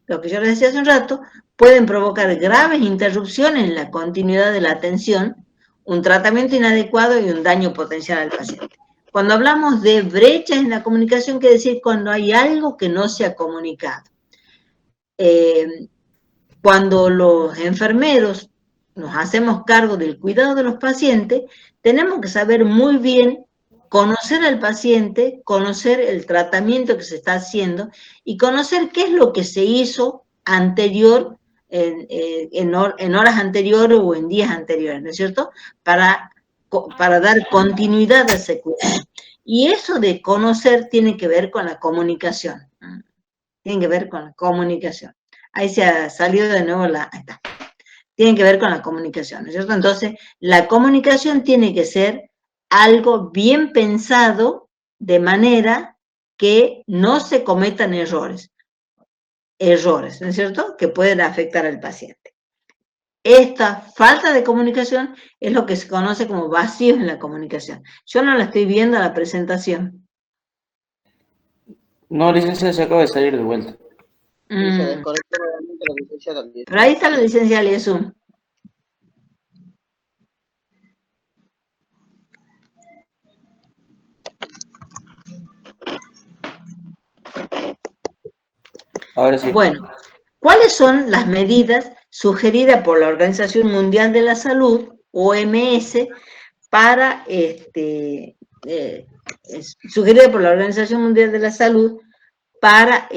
Speaker 1: lo que yo les decía hace un rato, pueden provocar graves interrupciones en la continuidad de la atención, un tratamiento inadecuado y un daño potencial al paciente. Cuando hablamos de brechas en la comunicación, quiere decir cuando hay algo que no se ha comunicado. Cuando los enfermeros nos hacemos cargo del cuidado de los pacientes, tenemos que saber muy bien conocer al paciente, conocer el tratamiento que se está haciendo y conocer qué es lo que se hizo anterior, en horas anteriores o en días anteriores, ¿no es cierto? Para dar continuidad a ese cuidado. Y eso de conocer tiene que ver con la comunicación. Tiene que ver con la comunicación. Ahí se ha salido de nuevo ahí está. Tiene que ver con la comunicación, ¿no es cierto? Entonces, la comunicación tiene que ser algo bien pensado de manera que no se cometan errores, ¿no es cierto?, que pueden afectar al paciente. Esta falta de comunicación es lo que se conoce como vacíos en la comunicación. Yo no la estoy viendo a la presentación.
Speaker 3: No, licenciada, se acaba de salir de vuelta.
Speaker 4: Y se desconectó nuevamente la licenciada.
Speaker 1: Pero ahí está la licenciada Liesu.
Speaker 3: Ahora sí.
Speaker 1: Bueno, ¿cuáles son las medidas sugeridas por la Organización Mundial de la Salud, OMS, para sugerida por la Organización Mundial de la Salud para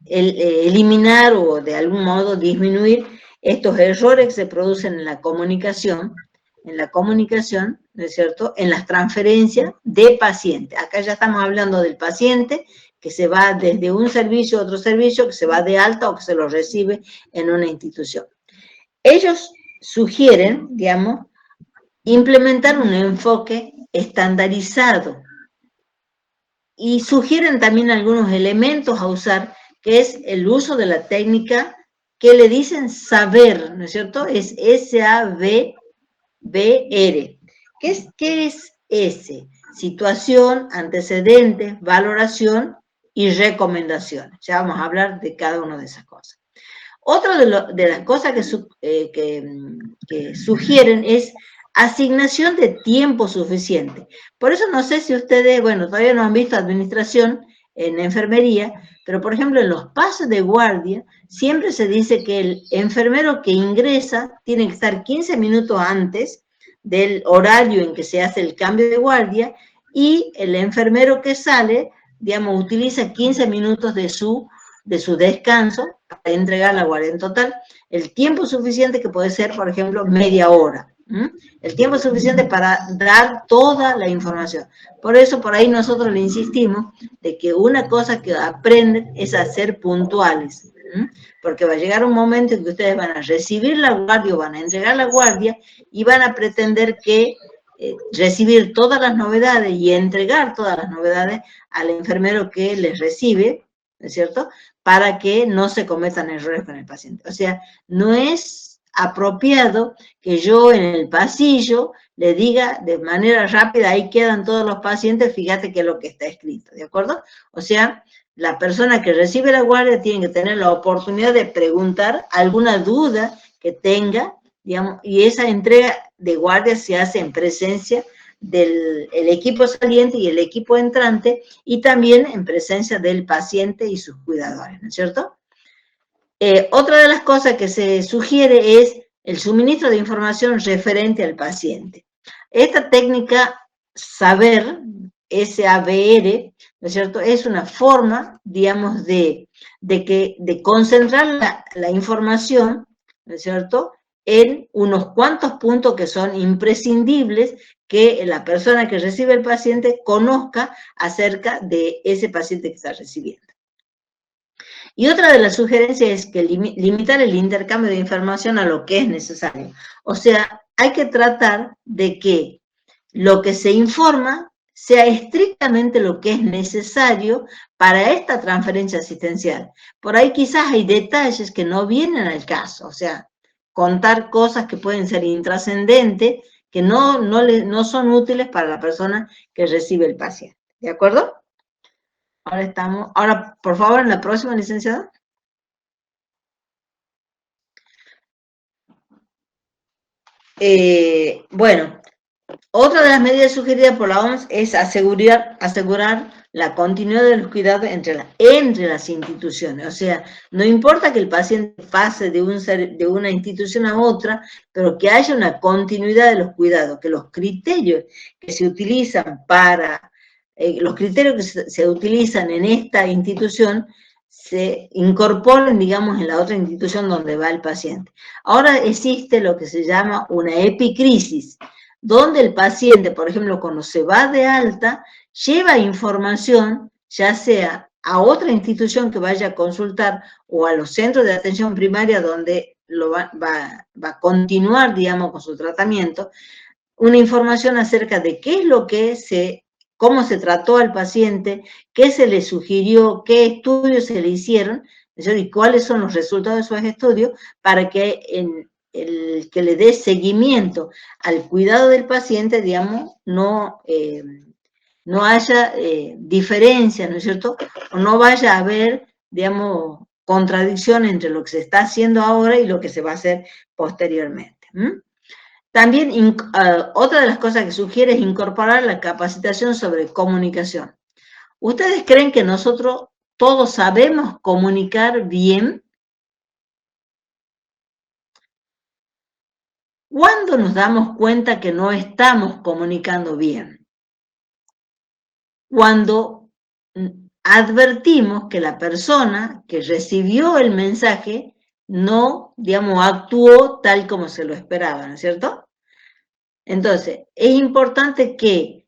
Speaker 1: eliminar o de algún modo disminuir estos errores que se producen en la comunicación, ¿no es cierto?, en las transferencias de pacientes. Acá ya estamos hablando del paciente que se va desde un servicio a otro servicio, que se va de alta o que se lo recibe en una institución. Ellos sugieren, digamos, implementar un enfoque estandarizado y sugieren también algunos elementos a usar, que es el uso de la técnica que le dicen saber, ¿no es cierto? Es S-A-V-B-R. ¿Qué es S? Situación, antecedentes, valoración y recomendaciones. Ya vamos a hablar de cada una de esas cosas. Otra de las cosas que sugieren es asignación de tiempo suficiente. Por eso no sé si ustedes, bueno, todavía no han visto administración en enfermería, pero por ejemplo en los pases de guardia siempre se dice que el enfermero que ingresa tiene que estar 15 minutos antes del horario en que se hace el cambio de guardia y el enfermero que sale, digamos, utiliza 15 minutos de su descanso para entregar la guardia. En total, el tiempo suficiente que puede ser, por ejemplo, media hora. El tiempo suficiente para dar toda la información. Por eso, por ahí nosotros le insistimos de que una cosa que aprenden es a ser puntuales. Porque va a llegar un momento en que ustedes van a recibir la guardia o van a entregar la guardia y van a pretender que recibir todas las novedades y entregar todas las novedades al enfermero que les recibe, ¿no es cierto?, para que no se cometan errores con el paciente. O sea, no es apropiado que yo en el pasillo le diga de manera rápida, ahí quedan todos los pacientes, fíjate qué es lo que está escrito, ¿de acuerdo? O sea, la persona que recibe la guardia tiene que tener la oportunidad de preguntar alguna duda que tenga, digamos, y esa entrega de guardia se hace en presencia del equipo saliente y el equipo entrante, y también en presencia del paciente y sus cuidadores, ¿no es cierto? Otra de las cosas que se sugiere es el suministro de información referente al paciente. Esta técnica saber, S-A-B-R, ¿no es cierto?, es una forma, digamos, de concentrar la información, ¿no es cierto?, en unos cuantos puntos que son imprescindibles que la persona que recibe el paciente conozca acerca de ese paciente que está recibiendo. Y otra de las sugerencias es que limitar el intercambio de información a lo que es necesario. O sea, hay que tratar de que lo que se informa sea estrictamente lo que es necesario para esta transferencia asistencial. Por ahí quizás hay detalles que no vienen al caso, o sea, contar cosas que pueden ser intrascendentes, que no son útiles para la persona que recibe el paciente. ¿De acuerdo? Ahora, por favor, en la próxima, licenciada. Bueno, otra de las medidas sugeridas por la OMS es asegurar la continuidad de los cuidados entre las instituciones. O sea, no importa que el paciente pase de una institución a otra, pero que haya una continuidad de los cuidados, que los criterios que se utilizan en esta institución se incorporen, digamos, en la otra institución donde va el paciente. Ahora existe lo que se llama una epicrisis, donde el paciente, por ejemplo, cuando se va de alta, lleva información, ya sea a otra institución que vaya a consultar o a los centros de atención primaria donde va a continuar, digamos, con su tratamiento, una información acerca de qué es lo que cómo se trató al paciente, qué se le sugirió, qué estudios se le hicieron, y cuáles son los resultados de esos estudios, para que el que le dé seguimiento al cuidado del paciente, digamos, no haya diferencia, ¿no es cierto? O no vaya a haber, digamos, contradicción entre lo que se está haciendo ahora y lo que se va a hacer posteriormente. También otra de las cosas que sugiere es incorporar la capacitación sobre comunicación. ¿Ustedes creen que nosotros todos sabemos comunicar bien? ¿Cuándo nos damos cuenta que no estamos comunicando bien? Cuando advertimos que la persona que recibió el mensaje no, digamos, actuó tal como se lo esperaba, ¿no es cierto? Entonces, es importante que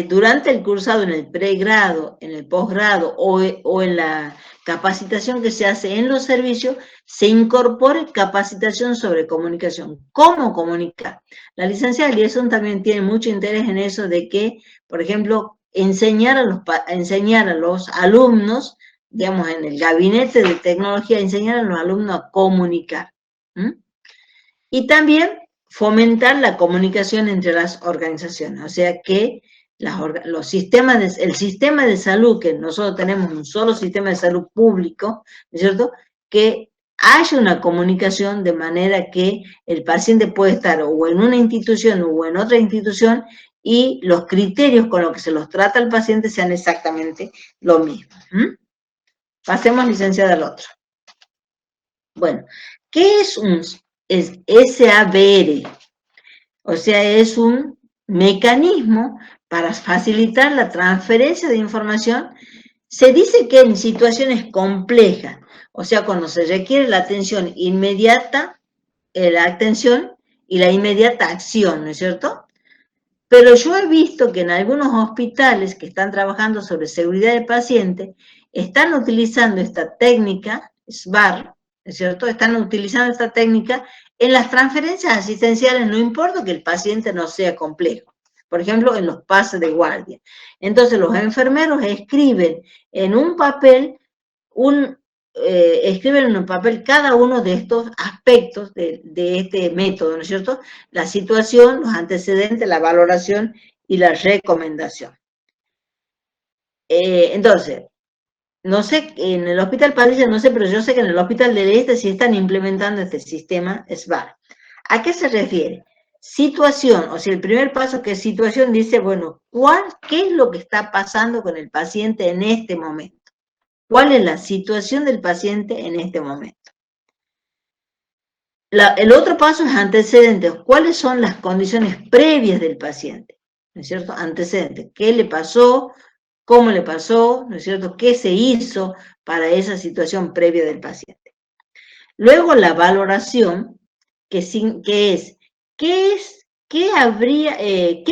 Speaker 1: durante el cursado, en el pregrado, en el posgrado o en la capacitación que se hace en los servicios, se incorpore capacitación sobre comunicación. ¿Cómo comunicar? La licenciada Liesson también tiene mucho interés en eso de que, por ejemplo, enseñar a los alumnos, digamos, en el gabinete de tecnología, enseñar a los alumnos a comunicar. Y también fomentar la comunicación entre las organizaciones, o sea que el sistema de salud, que nosotros tenemos un solo sistema de salud público, ¿no es cierto?, que haya una comunicación de manera que el paciente puede estar o en una institución o en otra institución y los criterios con los que se los trata al paciente sean exactamente lo mismo. Pasemos, licenciada, al otro. Bueno, ¿qué es un SABR? O sea, es un mecanismo para facilitar la transferencia de información. Se dice que en situaciones complejas, o sea, cuando se requiere la atención inmediata, la atención y la inmediata acción, ¿no es cierto? Pero yo he visto que en algunos hospitales que están trabajando sobre seguridad del paciente, están utilizando esta técnica, SBAR, ¿no es cierto? Están utilizando esta técnica en las transferencias asistenciales, no importa que el paciente no sea complejo. Por ejemplo, en los pases de guardia. Entonces, los enfermeros escriben en un papel cada uno de estos aspectos de este método, ¿no es cierto? La situación, los antecedentes, la valoración y la recomendación. Entonces, no sé, en el Hospital Padilla no sé, pero yo sé que en el Hospital del Este sí están implementando este sistema SBAR. ¿A qué se refiere? Situación, o sea, el primer paso que es situación dice, bueno, ¿qué es lo que está pasando con el paciente en este momento? ¿Cuál es la situación del paciente en este momento? El otro paso es antecedentes. ¿Cuáles son las condiciones previas del paciente? ¿No es cierto? Antecedentes. ¿Qué le pasó? ¿Cómo le pasó? ¿No es cierto? ¿Qué se hizo para esa situación previa del paciente? Luego la valoración, ¿qué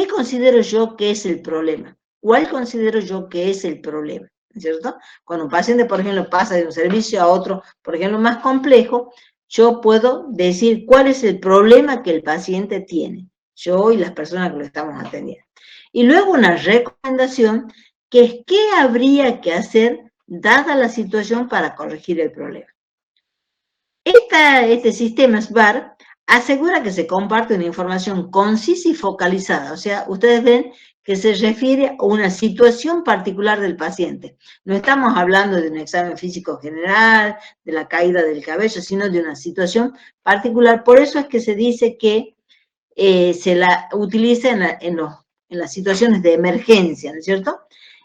Speaker 1: considero yo que es el problema? ¿Cuál considero yo que es el problema? ¿No es cierto? Cuando un paciente, por ejemplo, pasa de un servicio a otro, por ejemplo, más complejo, yo puedo decir cuál es el problema que el paciente tiene, yo y las personas que lo estamos atendiendo. Y luego una recomendación, que es qué habría que hacer dada la situación para corregir el problema. Este sistema SBAR asegura que se comparte una información concisa y focalizada, o sea, ustedes ven que se refiere a una situación particular del paciente. No estamos hablando de un examen físico general, de la caída del cabello, sino de una situación particular. Por eso es que se dice que se la utiliza en las situaciones de emergencia, ¿no es cierto?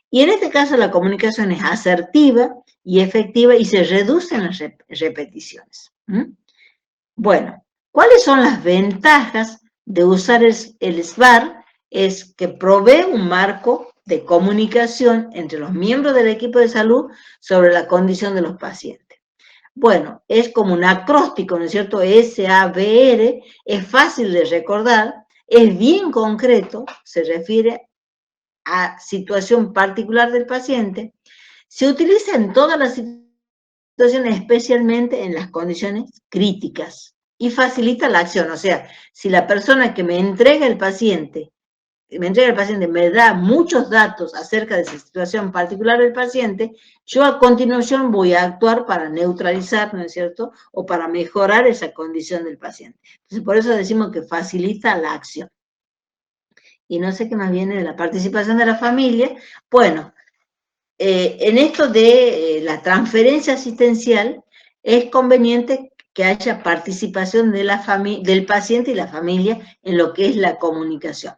Speaker 1: Y en este caso la comunicación es asertiva y efectiva y se reducen las repeticiones. Bueno, ¿cuáles son las ventajas de usar el SBAR? Es que provee un marco de comunicación entre los miembros del equipo de salud sobre la condición de los pacientes. Bueno, es como un acróstico, ¿no es cierto? SABR, es fácil de recordar, es bien concreto, se refiere a situación particular del paciente, se utiliza en todas las situaciones, especialmente en las condiciones críticas, y facilita la acción. O sea, si la persona que me entrega el paciente me da muchos datos acerca de esa situación particular del paciente, yo a continuación voy a actuar para neutralizar, ¿no es cierto?, o para mejorar esa condición del paciente. Entonces, por eso decimos que facilita la acción. Y no sé qué más viene de la participación de la familia. Bueno, en esto de la transferencia asistencial, es conveniente que haya participación del paciente y la familia en lo que es la comunicación.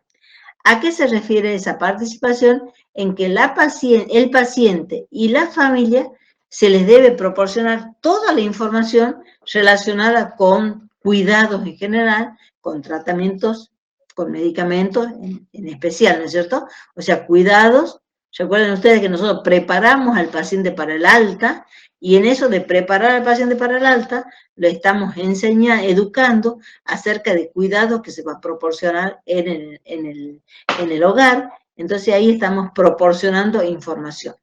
Speaker 1: ¿A qué se refiere esa participación? en que el paciente y la familia se les debe proporcionar toda la información relacionada con cuidados en general, con tratamientos, con medicamentos en especial, ¿no es cierto? O sea, cuidados. Recuerden ustedes que nosotros preparamos al paciente para el alta, y en eso de preparar al paciente para el alta, lo estamos educando acerca de cuidados que se va a proporcionar en el hogar. Entonces ahí estamos proporcionando información.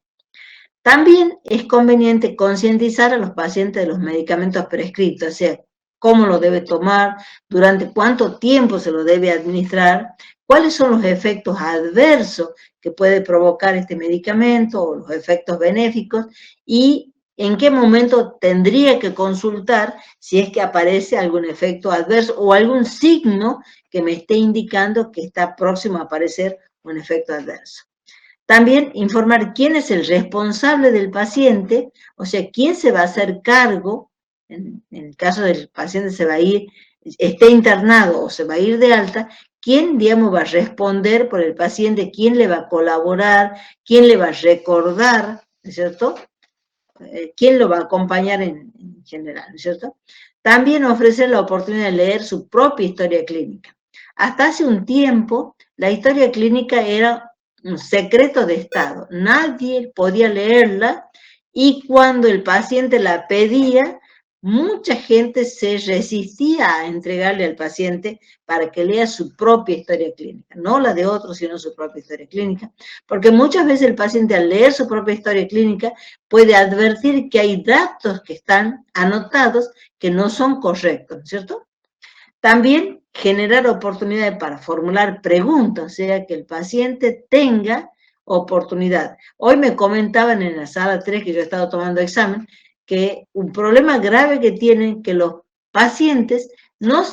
Speaker 1: También es conveniente concientizar a los pacientes de los medicamentos prescritos, o sea, cómo lo debe tomar, durante cuánto tiempo se lo debe administrar, cuáles son los efectos adversos que puede provocar este medicamento o los efectos benéficos, y en qué momento tendría que consultar si es que aparece algún efecto adverso o algún signo que me esté indicando que está próximo a aparecer un efecto adverso. También informar quién es el responsable del paciente, o sea, quién se va a hacer cargo, en el caso del paciente se va a ir, esté internado o se va a ir de alta, quién, digamos, va a responder por el paciente, quién le va a colaborar, quién le va a recordar, ¿no es cierto? Quién lo va a acompañar en general, ¿no es cierto? También ofrecer la oportunidad de leer su propia historia clínica. Hasta hace un tiempo, la historia clínica era un secreto de Estado. Nadie podía leerla, y cuando el paciente la pedía, mucha gente se resistía a entregarle al paciente para que lea su propia historia clínica, no la de otros, sino su propia historia clínica, porque muchas veces el paciente al leer su propia historia clínica puede advertir que hay datos que están anotados que no son correctos, ¿cierto? También generar oportunidades para formular preguntas, o sea, que el paciente tenga oportunidad. Hoy me comentaban en la sala 3, que yo he estado tomando examen, que un problema grave que tienen, que los pacientes no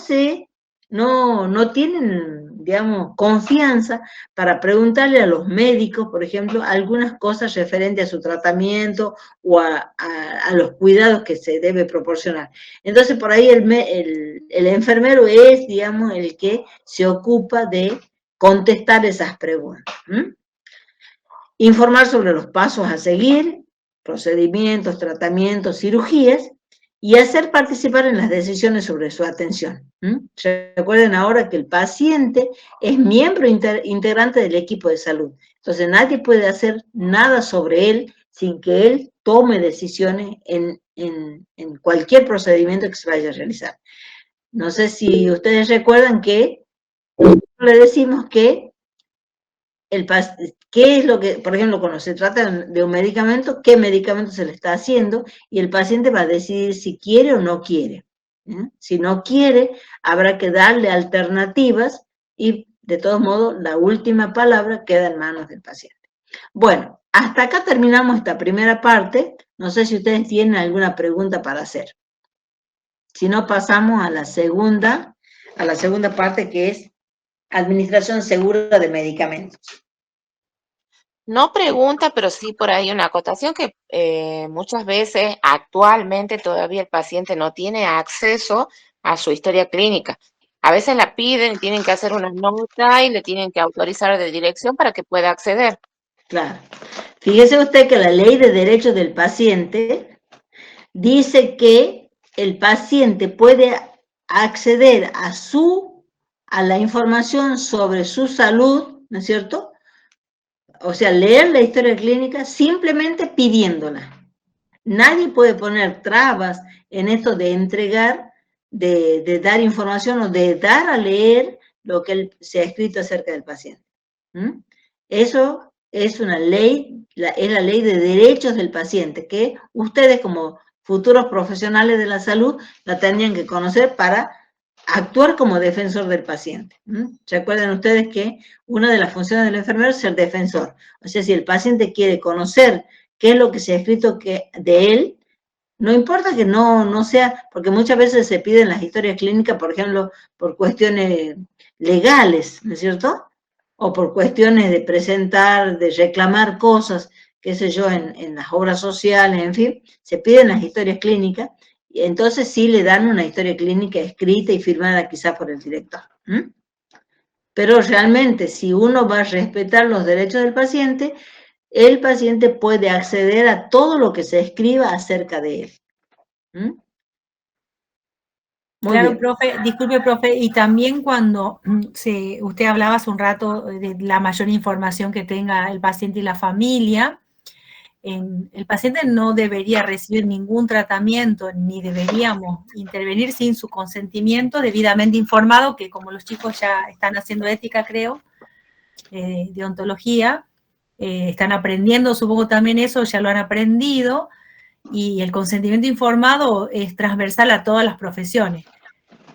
Speaker 1: tienen, digamos, confianza para preguntarle a los médicos, por ejemplo, algunas cosas referentes a su tratamiento o a los cuidados que se debe proporcionar. Entonces, por ahí el enfermero es, digamos, el que se ocupa de contestar esas preguntas. Informar sobre los pasos a seguir, procedimientos, tratamientos, cirugías, y hacer participar en las decisiones sobre su atención. Recuerden ahora que el paciente es miembro integrante del equipo de salud. Entonces nadie puede hacer nada sobre él sin que él tome decisiones en cualquier procedimiento que se vaya a realizar. No sé si ustedes recuerdan que le decimos que qué es lo que, por ejemplo, cuando se trata de un medicamento, qué medicamento se le está haciendo, y el paciente va a decidir si quiere o no quiere. Si no quiere, habrá que darle alternativas, y de todos modos, la última palabra queda en manos del paciente. Bueno, hasta acá terminamos esta primera parte. No sé si ustedes tienen alguna pregunta para hacer. Si no, pasamos a la segunda parte, que es administración segura de medicamentos.
Speaker 9: No pregunta, pero sí por ahí una acotación que muchas veces actualmente todavía el paciente no tiene acceso a su historia clínica. A veces la piden y tienen que hacer unas notas y le tienen que autorizar de dirección para que pueda acceder.
Speaker 1: Claro. Fíjese usted que la Ley de Derechos del Paciente dice que el paciente puede acceder a la información sobre su salud, ¿no es cierto? O sea, leer la historia clínica simplemente pidiéndola. Nadie puede poner trabas en esto de entregar, de dar información o de dar a leer lo que se ha escrito acerca del paciente. Eso es una ley, es la ley de derechos del paciente, que ustedes como futuros profesionales de la salud la tendrían que conocer para actuar como defensor del paciente. Recuerden ustedes que una de las funciones del enfermero es ser defensor. O sea, si el paciente quiere conocer qué es lo que se ha escrito de él, no importa que no sea, porque muchas veces se piden las historias clínicas, por ejemplo, por cuestiones legales, ¿no es cierto? O por cuestiones de presentar, de reclamar cosas, qué sé yo, en las obras sociales, en fin, se piden las historias clínicas, y entonces sí le dan una historia clínica escrita y firmada quizás por el director. Pero realmente, si uno va a respetar los derechos del paciente, el paciente puede acceder a todo lo que se escriba acerca de él. ¿Mm? Muy
Speaker 2: claro,
Speaker 1: bien.
Speaker 2: profe, disculpe, profe, y también cuando usted hablaba hace un rato de la mayor información que tenga el paciente y la familia, el paciente no debería recibir ningún tratamiento, ni deberíamos intervenir sin su consentimiento debidamente informado, que como los chicos ya están haciendo ética, creo, de ontología, están aprendiendo, supongo también eso, ya lo han aprendido, y el consentimiento informado es transversal a todas las profesiones.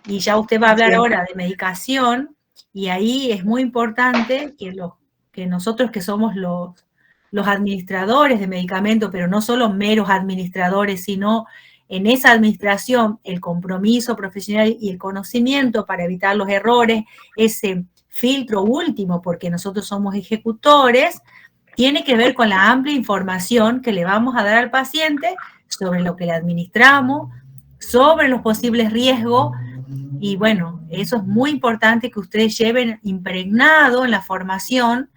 Speaker 2: Y ya usted va a hablar ahora de medicación, y ahí es muy importante que nosotros que somos los administradores de medicamentos, pero no solo meros administradores, sino en esa administración el compromiso profesional y el conocimiento para evitar los errores, ese filtro último, porque nosotros somos ejecutores, tiene que ver con la amplia información que le vamos a dar al paciente sobre lo que le administramos, sobre los posibles riesgos, y bueno, eso es muy importante que ustedes lleven impregnado en la formación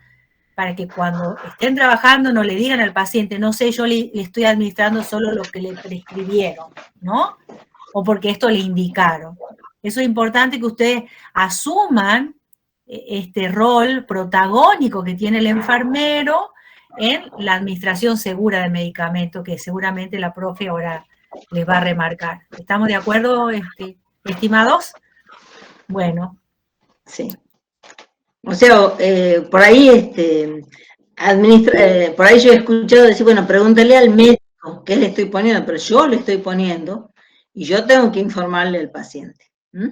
Speaker 2: para que cuando estén trabajando no le digan al paciente, no sé, yo le estoy administrando solo lo que le prescribieron, ¿no? O porque esto le indicaron. Eso es importante que ustedes asuman este rol protagónico que tiene el enfermero en la administración segura de medicamentos, que seguramente la profe ahora les va a remarcar. ¿Estamos de acuerdo, estimados? Bueno.
Speaker 1: Sí. O sea, por ahí, por ahí yo he escuchado decir, bueno, pregúntale al médico qué le estoy poniendo, pero yo le estoy poniendo y yo tengo que informarle al paciente. ¿Mm?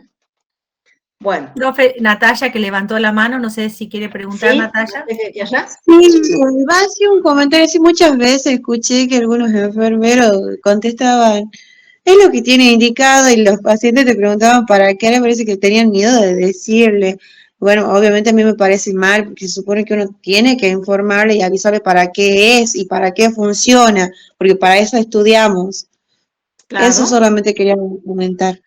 Speaker 1: Bueno.
Speaker 2: Profe, Natalia, que levantó la mano, no sé si quiere preguntar, ¿sí? Natalia.
Speaker 6: Sí, va a hacer un comentario. Sí, muchas veces escuché que algunos enfermeros contestaban, es lo que tiene indicado, y los pacientes te preguntaban para qué, le parece que tenían miedo de decirle. Bueno, obviamente a mí me parece mal, porque se supone que uno tiene que informarle y avisarle para qué es y para qué funciona, porque para eso estudiamos. Claro. Eso solamente quería comentar.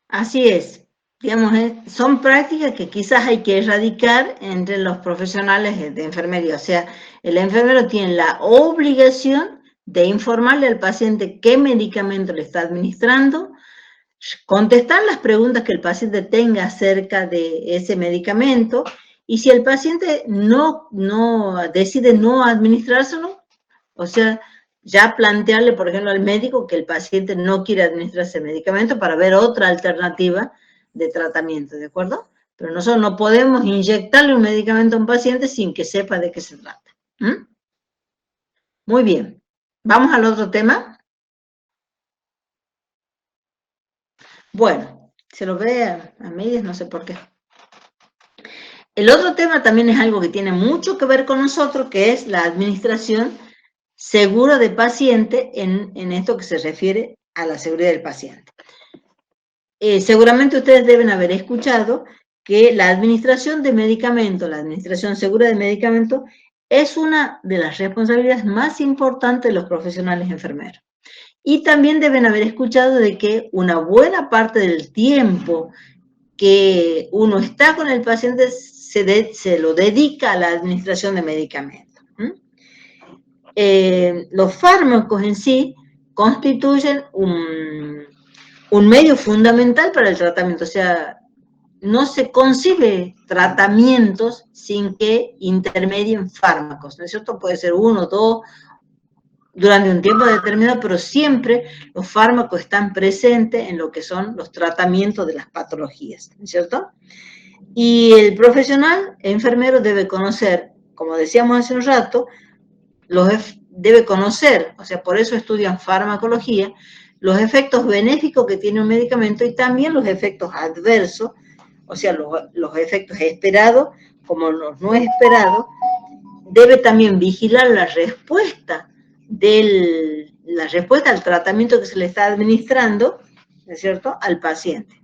Speaker 1: Así es. Digamos, son prácticas que quizás hay que erradicar entre los profesionales de enfermería. O sea, el enfermero tiene la obligación de informarle al paciente qué medicamento le está administrando, contestar las preguntas que el paciente tenga acerca de ese medicamento, y si el paciente decide no administrárselo, o sea, ya plantearle, por ejemplo, al médico que el paciente no quiere administrarse el medicamento para ver otra alternativa de tratamiento, ¿de acuerdo? Pero nosotros no podemos inyectarle un medicamento a un paciente sin que sepa de qué se trata. ¿Mm? Muy bien. ¿Vamos al otro tema? Bueno, se lo ve a medias, no sé por qué. El otro tema también es algo que tiene mucho que ver con nosotros, que es la administración segura de paciente en esto que se refiere a la seguridad del paciente. Seguramente ustedes deben haber escuchado que la administración de medicamentos, la administración segura de medicamentos, es una de las responsabilidades más importantes de los profesionales enfermeros. Y también deben haber escuchado de que una buena parte del tiempo que uno está con el paciente se lo dedica a la administración de medicamentos. Los fármacos en sí constituyen un medio fundamental para el tratamiento. O sea, no se concibe tratamientos sin que intermedien fármacos, ¿no es cierto? Puede ser uno, dos, durante un tiempo determinado, pero siempre los fármacos están presentes en lo que son los tratamientos de las patologías, ¿no es cierto? Y el profesional enfermero debe conocer, como decíamos hace un rato, debe conocer, o sea, por eso estudian farmacología, los efectos benéficos que tiene un medicamento y también los efectos adversos, o sea, los efectos esperados como los no esperados. Debe también vigilar la respuesta al tratamiento que se le está administrando, ¿no es cierto?, al paciente.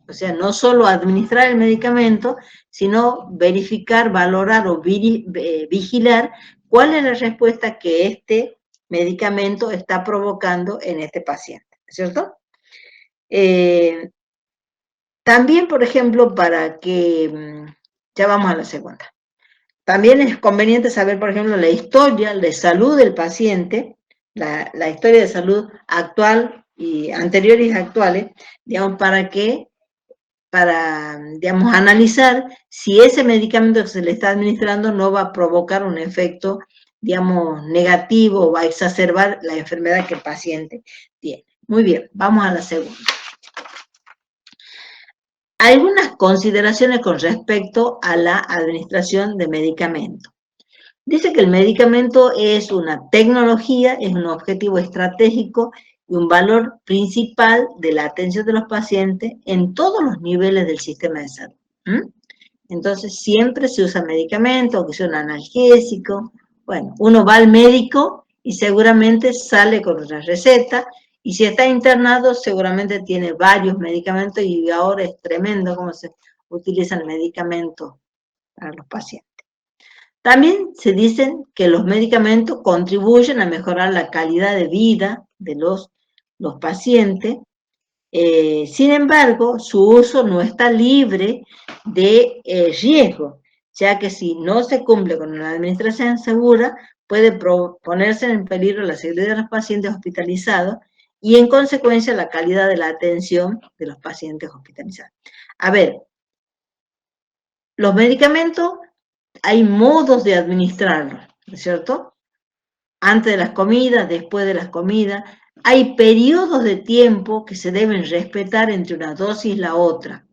Speaker 1: O sea, no solo administrar el medicamento, sino verificar, valorar o vigilar cuál es la respuesta que este medicamento está provocando en este paciente, ¿cierto? También, por ejemplo, para que Ya vamos a la segunda. También es conveniente saber, por ejemplo, la historia de salud del paciente, la historia de salud actual y anteriores y actuales, digamos, digamos, analizar si ese medicamento que se le está administrando no va a provocar un efecto, digamos, negativo o va a exacerbar la enfermedad que el paciente tiene. Muy bien, vamos a la segunda. Algunas consideraciones con respecto a la administración de medicamentos. Dice que el medicamento es una tecnología, es un objetivo estratégico y un valor principal de la atención de los pacientes en todos los niveles del sistema de salud. Entonces, siempre se usa medicamento, que sea un analgésico. Bueno, uno va al médico y seguramente sale con una receta, y si está internado, seguramente tiene varios medicamentos, y ahora es tremendo cómo se utilizan medicamentos para los pacientes. También se dicen que los medicamentos contribuyen a mejorar la calidad de vida de los pacientes. Sin embargo, su uso no está libre de riesgo, ya que si no se cumple con una administración segura, puede ponerse en peligro la seguridad de los pacientes hospitalizados y, en consecuencia, la calidad de la atención de los pacientes hospitalizados. A ver, los medicamentos, hay modos de administrarlos, ¿no es cierto? Antes de las comidas, después de las comidas. Hay periodos de tiempo que se deben respetar entre una dosis y la otra.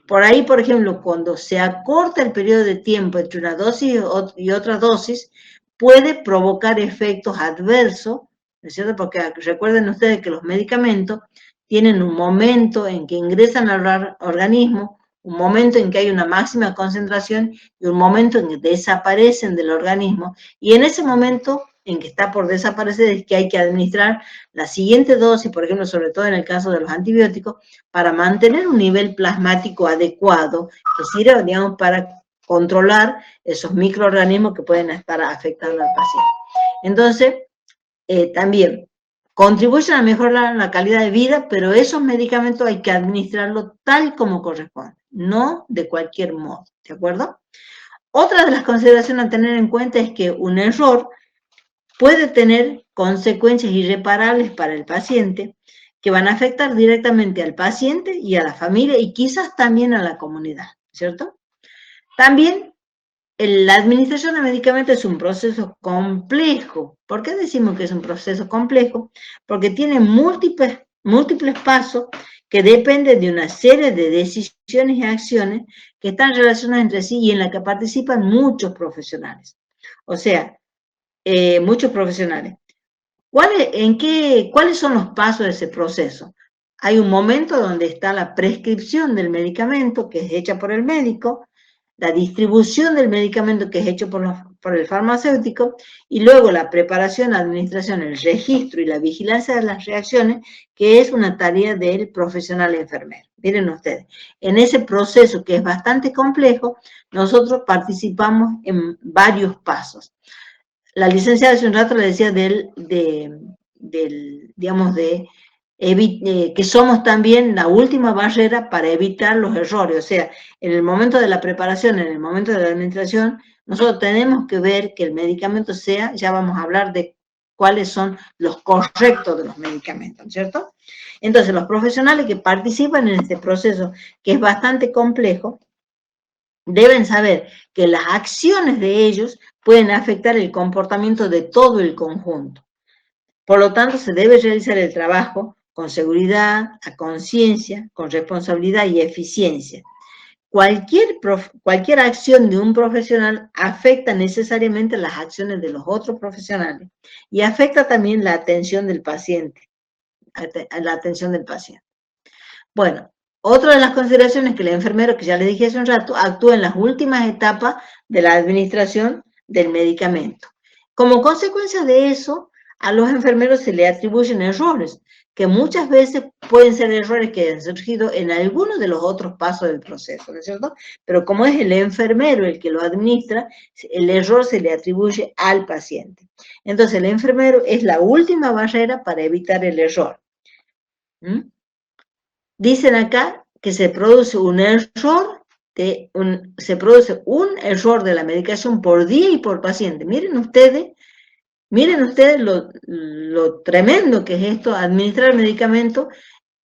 Speaker 1: Por ahí, por ejemplo, cuando se acorta el periodo de tiempo entre una dosis y otra dosis, puede provocar efectos adversos, ¿no es cierto? Porque recuerden ustedes que los medicamentos tienen un momento en que ingresan al organismo, un momento en que hay una máxima concentración y un momento en que desaparecen del organismo, y en ese momento en que está por desaparecer es que hay que administrar la siguiente dosis, por ejemplo, sobre todo en el caso de los antibióticos, para mantener un nivel plasmático adecuado, que sirva, digamos, para controlar esos microorganismos que pueden estar afectando al paciente. Entonces, también contribuyen a mejorar la calidad de vida, pero esos medicamentos hay que administrarlos tal como corresponde, no de cualquier modo, ¿de acuerdo? Otra de las consideraciones a tener en cuenta es que un error puede tener consecuencias irreparables para el paciente, que van a afectar directamente al paciente y a la familia y quizás también a la comunidad, ¿cierto? También la administración de medicamentos es un proceso complejo. ¿Por qué decimos que es un proceso complejo? Porque tiene múltiples pasos que dependen de una serie de decisiones y acciones que están relacionadas entre sí y en las que participan muchos profesionales. O sea, muchos profesionales. ¿Cuáles son los pasos de ese proceso? Hay un momento donde está la prescripción del medicamento, que es hecha por el médico, la distribución del medicamento, que es hecho por el farmacéutico, y luego la preparación, la administración, el registro y la vigilancia de las reacciones, que es una tarea del profesional enfermero. Miren ustedes, en ese proceso que es bastante complejo, nosotros participamos en varios pasos. La licenciada hace un rato le decía que somos también la última barrera para evitar los errores. O sea, en el momento de la preparación, en el momento de la administración, nosotros tenemos que ver que el medicamento sea, ya vamos a hablar de cuáles son los correctos de los medicamentos, ¿cierto? Entonces, los profesionales que participan en este proceso, que es bastante complejo, deben saber que las acciones de ellos pueden afectar el comportamiento de todo el conjunto. Por lo tanto, se debe realizar el trabajo con seguridad, a conciencia, con responsabilidad y eficiencia. Cualquier acción de un profesional afecta necesariamente las acciones de los otros profesionales y afecta también la atención del paciente. Bueno, otra de las consideraciones es que el enfermero, que ya les dije hace un rato, actúa en las últimas etapas de la administración del medicamento. Como consecuencia de eso, a los enfermeros se le atribuyen errores, que muchas veces pueden ser errores que han surgido en algunos de los otros pasos del proceso, ¿no es cierto? Pero como es el enfermero el que lo administra, el error se le atribuye al paciente. Entonces, el enfermero es la última barrera para evitar el error. Dicen acá que se produce un error se produce un error de la medicación por día y por paciente. Miren ustedes lo tremendo que es esto, administrar el medicamento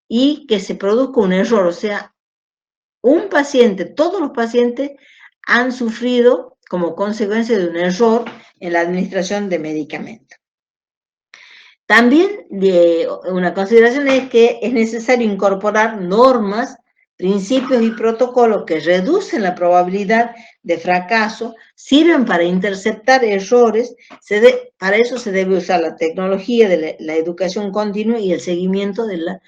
Speaker 1: y que se produzca un error. O sea, un paciente, todos los pacientes han sufrido como consecuencia de un error en la administración de medicamentos. También una consideración es que es necesario incorporar normas, principios y protocolos que reducen la probabilidad de fracaso, sirven para interceptar errores, para eso se debe usar la tecnología de la educación continua y el seguimiento de la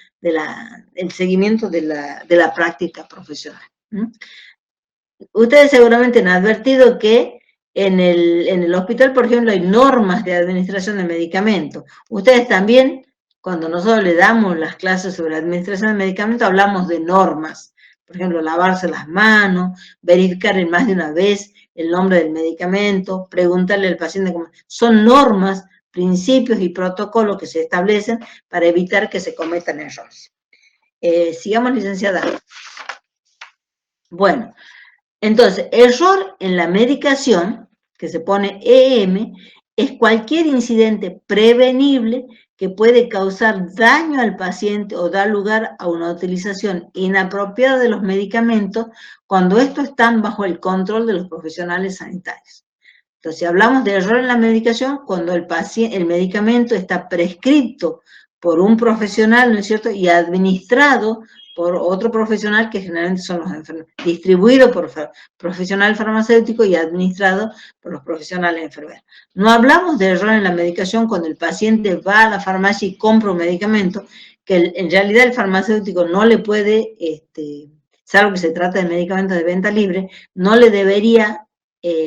Speaker 1: práctica profesional. Ustedes seguramente han advertido que en el hospital, por ejemplo, hay normas de administración de medicamentos. Ustedes también, cuando nosotros le damos las clases sobre administración de medicamentos, hablamos de normas. Por ejemplo, lavarse las manos, verificar en más de una vez el nombre del medicamento, preguntarle al paciente cómo. Son normas, principios y protocolos que se establecen para evitar que se cometan errores. Sigamos, licenciada. Bueno. Entonces, error en la medicación, que se pone EM, es cualquier incidente prevenible que puede causar daño al paciente o dar lugar a una utilización inapropiada de los medicamentos cuando estos están bajo el control de los profesionales sanitarios. Entonces, si hablamos de error en la medicación, cuando el medicamento está prescrito por un profesional, ¿no es cierto?, y administrado por otro profesional, que generalmente son los enfermeros, distribuido por profesional farmacéutico y administrado por los profesionales enfermeros. No hablamos de error en la medicación cuando el paciente va a la farmacia y compra un medicamento que en realidad el farmacéutico no le puede, salvo que se trata de medicamentos de venta libre, no le debería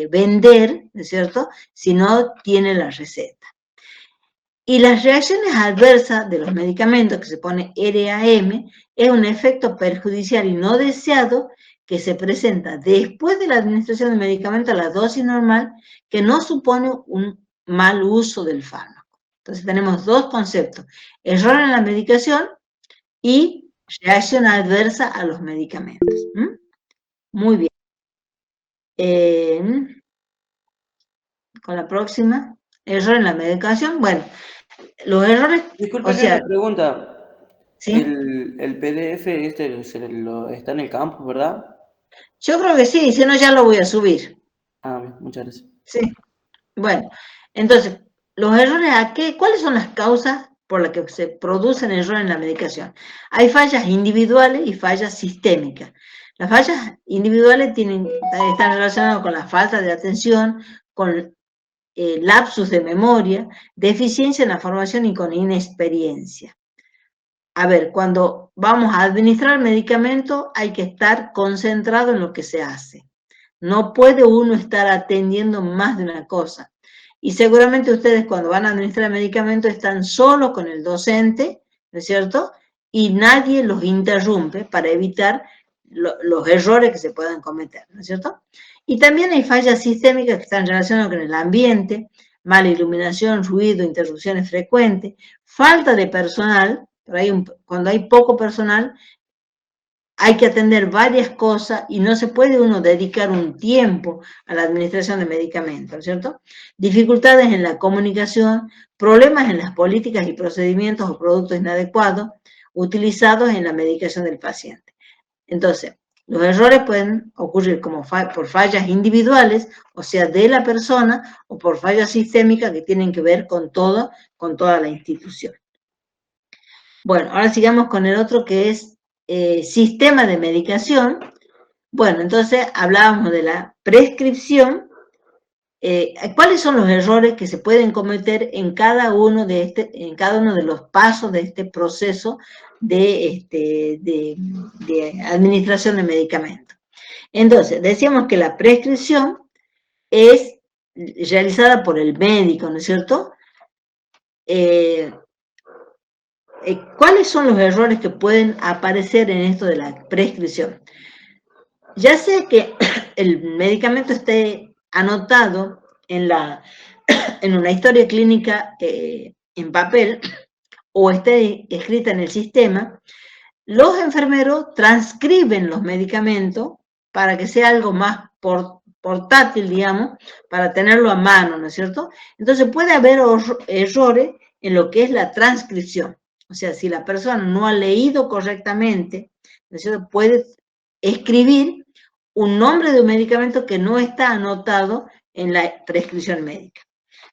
Speaker 1: vender, ¿no es cierto?, si no tiene la receta. Y las reacciones adversas de los medicamentos, que se pone RAM, es un efecto perjudicial y no deseado que se presenta después de la administración del medicamento a la dosis normal, que no supone un mal uso del fármaco. Entonces tenemos dos conceptos: error en la medicación y reacción adversa a los medicamentos. Muy bien. Con la próxima, error en la medicación. Bueno, los errores...
Speaker 3: Disculpe, una pregunta.
Speaker 1: ¿Sí?
Speaker 3: El PDF está en el campus, ¿verdad?
Speaker 1: Yo creo que sí, si no ya lo voy a subir.
Speaker 3: Muchas gracias.
Speaker 1: Sí. Bueno, entonces, los errores, ¿cuáles son las causas por las que se producen errores en la medicación? Hay fallas individuales y fallas sistémicas. Las fallas individuales están relacionadas con la falta de atención, con lapsus de memoria, deficiencia en la formación y con inexperiencia. A ver, cuando vamos a administrar medicamento hay que estar concentrado en lo que se hace. No puede uno estar atendiendo más de una cosa. Y seguramente ustedes cuando van a administrar medicamento están solos con el docente, ¿no es cierto? Y nadie los interrumpe para evitar los errores que se puedan cometer, ¿no es cierto? Y también hay fallas sistémicas que están relacionadas con el ambiente, mala iluminación, ruido, interrupciones frecuentes, falta de personal. Cuando hay poco personal, hay que atender varias cosas y no se puede uno dedicar un tiempo a la administración de medicamentos, ¿cierto? Dificultades en la comunicación, problemas en las políticas y procedimientos o productos inadecuados utilizados en la medicación del paciente. Entonces, los errores pueden ocurrir como por fallas individuales, o sea, de la persona, o por fallas sistémicas que tienen que ver con toda la institución. Bueno, ahora sigamos con el otro, que es sistema de medicación. Bueno, entonces hablábamos de la prescripción. ¿Cuáles son los errores que se pueden cometer en cada uno de los pasos de este proceso de administración de medicamentos? Entonces, decíamos que la prescripción es realizada por el médico, ¿no es cierto? ¿Cuáles son los errores que pueden aparecer en esto de la prescripción? Ya sea que el medicamento esté anotado en una historia clínica en papel o esté escrita en el sistema, los enfermeros transcriben los medicamentos para que sea algo más portátil, digamos, para tenerlo a mano, ¿no es cierto? Entonces puede haber errores en lo que es la transcripción. O sea, si la persona no ha leído correctamente, ¿no es cierto?, puede escribir un nombre de un medicamento que no está anotado en la prescripción médica.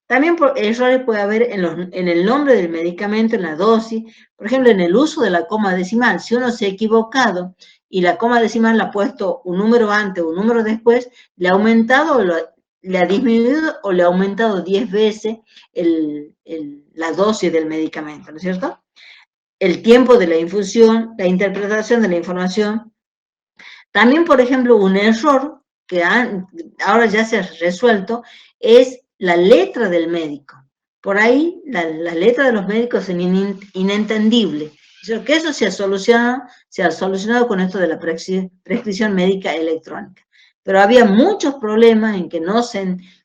Speaker 1: También errores puede haber en el nombre del medicamento, en la dosis, por ejemplo, en el uso de la coma decimal. Si uno se ha equivocado y la coma decimal le ha puesto un número antes o un número después, le ha aumentado o le ha disminuido o le ha aumentado 10 veces la dosis del medicamento, ¿no es cierto? El tiempo de la infusión, la interpretación de la información. También, por ejemplo, un error que ahora ya se ha resuelto es la letra del médico. Por ahí, la letra de los médicos es inentendible. Que eso se ha solucionado con esto de la prescripción médica electrónica. Pero había muchos problemas en que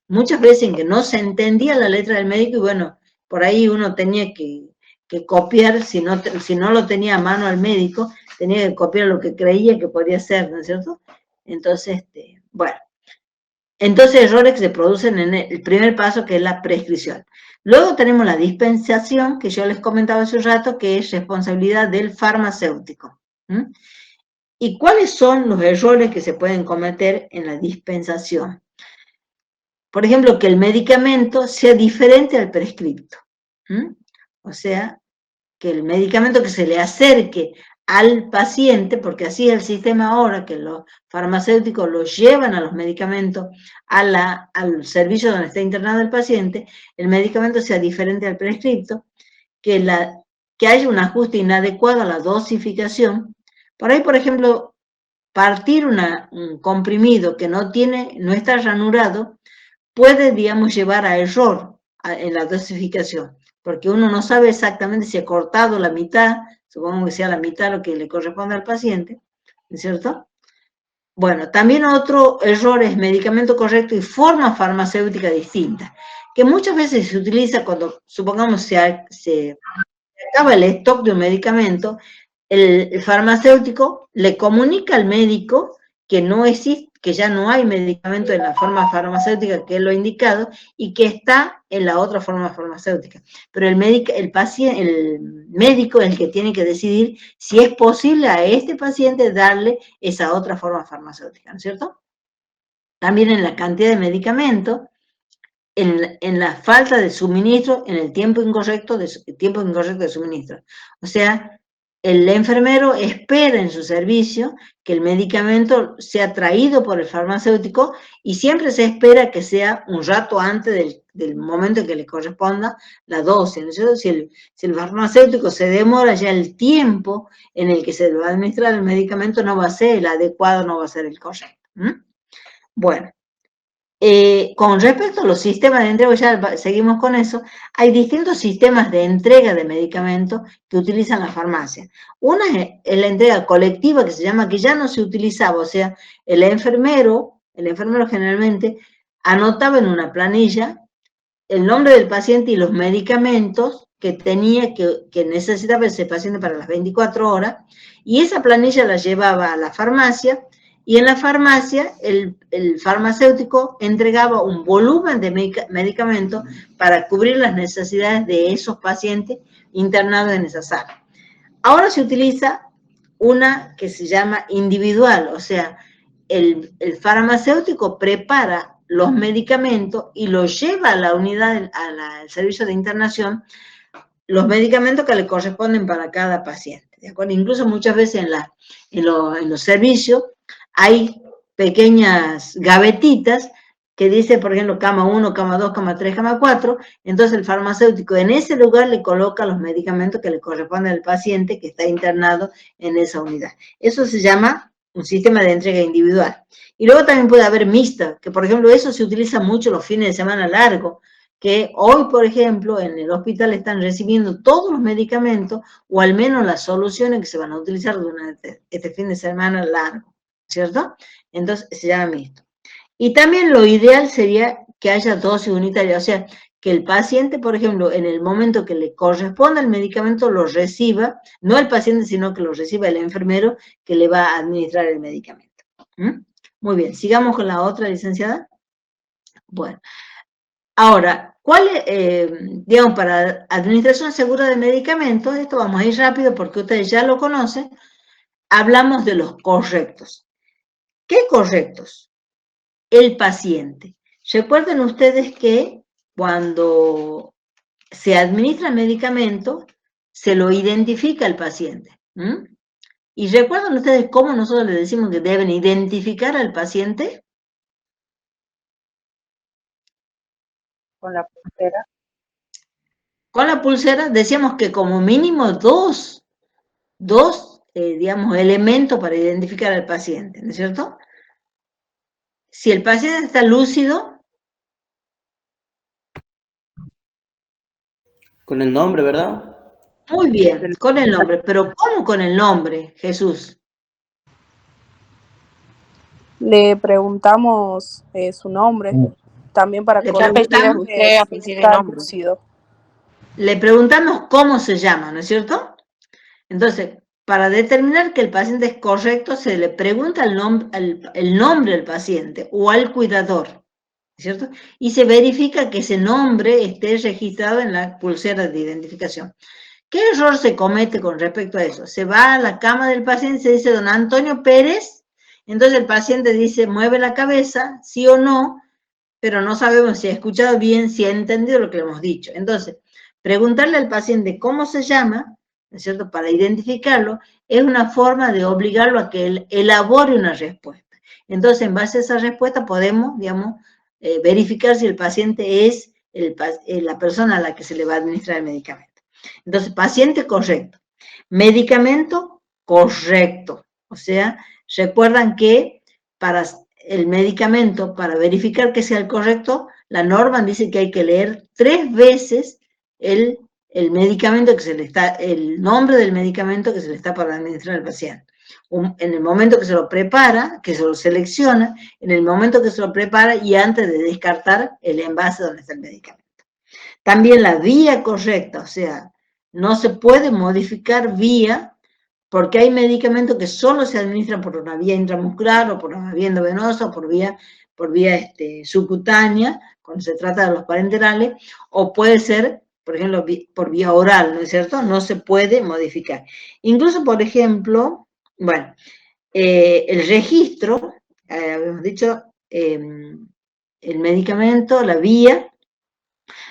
Speaker 1: muchas veces en que no se entendía la letra del médico y bueno, por ahí uno tenía que copiar, si no lo tenía a mano al médico, tenía que copiar lo que creía que podía ser, ¿no es cierto? Entonces, bueno. Entonces, errores que se producen en el primer paso, que es la prescripción. Luego tenemos la dispensación, que yo les comentaba hace un rato, que es responsabilidad del farmacéutico. ¿Y cuáles son los errores que se pueden cometer en la dispensación? Por ejemplo, que el medicamento sea diferente al prescripto. O sea, que el medicamento que se le acerque al paciente, porque así es el sistema ahora, que los farmacéuticos los llevan a los medicamentos al servicio donde está internado el paciente, el medicamento sea diferente al prescripto, que haya un ajuste inadecuado a la dosificación. Por ahí, por ejemplo, partir un comprimido que no está ranurado puede, digamos, llevar a error en la dosificación, porque uno no sabe exactamente si ha cortado la mitad, supongo que sea la mitad lo que le corresponde al paciente, ¿no es cierto? Bueno, también otro error es medicamento correcto y forma farmacéutica distinta, que muchas veces se utiliza cuando, supongamos, se acaba el stock de un medicamento, el farmacéutico le comunica al médico que no existe, que ya no hay medicamento en la forma farmacéutica que es lo indicado y que está en la otra forma farmacéutica. Pero el médico es el que tiene que decidir si es posible a este paciente darle esa otra forma farmacéutica, ¿no es cierto? También en la cantidad de medicamentos, en la falta de suministro, en el tiempo incorrecto de suministro. O sea, el enfermero espera en su servicio que el medicamento sea traído por el farmacéutico y siempre se espera que sea un rato antes del momento en que le corresponda la dosis, ¿no es cierto? Si el farmacéutico se demora, ya el tiempo en el que se le va a administrar el medicamento no va a ser el adecuado, no va a ser el correcto. Bueno. Con respecto a los sistemas de entrega, ya seguimos con eso, hay distintos sistemas de entrega de medicamentos que utilizan la farmacia. Una es la entrega colectiva, que se llama, que ya no se utilizaba, o sea, el enfermero generalmente anotaba en una planilla el nombre del paciente y los medicamentos que que necesitaba ese paciente para las 24 horas, y esa planilla la llevaba a la farmacia. Y en la farmacia, el farmacéutico entregaba un volumen de medicamentos para cubrir las necesidades de esos pacientes internados en esa sala. Ahora se utiliza una que se llama individual, o sea, el farmacéutico prepara los medicamentos y los lleva a la unidad, al servicio de internación, los medicamentos que le corresponden para cada paciente, ¿de acuerdo? Incluso muchas veces en los servicios, hay pequeñas gavetitas que dice, por ejemplo, cama 1, cama 2, cama 3, cama 4, entonces el farmacéutico en ese lugar le coloca los medicamentos que le corresponden al paciente que está internado en esa unidad. Eso se llama un sistema de entrega individual. Y luego también puede haber mixta, que por ejemplo eso se utiliza mucho los fines de semana largos, que hoy, por ejemplo, en el hospital están recibiendo todos los medicamentos, o al menos las soluciones que se van a utilizar durante este fin de semana largo. ¿Cierto? Entonces se llama mixto. Y también lo ideal sería que haya dosis unitarias, o sea, que el paciente, por ejemplo, en el momento que le corresponda el medicamento, lo reciba, no el paciente, sino que lo reciba el enfermero que le va a administrar el medicamento. Muy bien, sigamos con la otra, licenciada. Bueno, ahora, digamos, para administración segura de medicamentos, esto vamos a ir rápido porque ustedes ya lo conocen, hablamos de los correctos. ¿Qué correctos? El paciente. Recuerden ustedes que cuando se administra medicamento, se lo identifica al paciente. ¿Y recuerdan ustedes cómo nosotros les decimos que deben identificar al paciente?
Speaker 10: Con la pulsera.
Speaker 1: Con la pulsera decíamos que como mínimo dos digamos, elementos para identificar al paciente, ¿no es cierto? Si el paciente está lúcido.
Speaker 3: Con el nombre, ¿verdad?
Speaker 1: Muy bien, con el nombre. Pero ¿cómo con el nombre, Jesús?
Speaker 10: Le preguntamos su nombre, también para
Speaker 1: Le
Speaker 10: corroborar que está lúcido. Le
Speaker 1: preguntamos cómo se llama, ¿no es cierto? Entonces, para determinar que el paciente es correcto, se le pregunta el nombre del paciente o al cuidador, ¿cierto? Y se verifica que ese nombre esté registrado en la pulsera de identificación. ¿Qué error se comete con respecto a eso? Se va a la cama del paciente, se dice don Antonio Pérez, entonces el paciente dice, mueve la cabeza, sí o no, pero no sabemos si ha escuchado bien, si ha entendido lo que le hemos dicho. Entonces, preguntarle al paciente cómo se llama, ¿no es cierto?, para identificarlo, es una forma de obligarlo a que él elabore una respuesta. Entonces, en base a esa respuesta podemos, digamos, verificar si el paciente es la persona a la que se le va a administrar el medicamento. Entonces, paciente correcto. Medicamento correcto. O sea, recuerdan que para el medicamento, para verificar que sea el correcto, la norma dice que hay que leer 3 veces el medicamento que se le está, el nombre del medicamento que se le está para administrar al paciente. En el momento que se lo prepara, que se lo selecciona, en el momento que se lo prepara y antes de descartar el envase donde está el medicamento. También la vía correcta, o sea, no se puede modificar vía porque hay medicamentos que solo se administran por una vía intramuscular o por una vía endovenosa o por vía subcutánea, cuando se trata de los parenterales, o puede ser, por ejemplo, por vía oral, ¿no es cierto? No se puede modificar. Incluso, por ejemplo, bueno, el registro, habíamos dicho, el medicamento, la vía,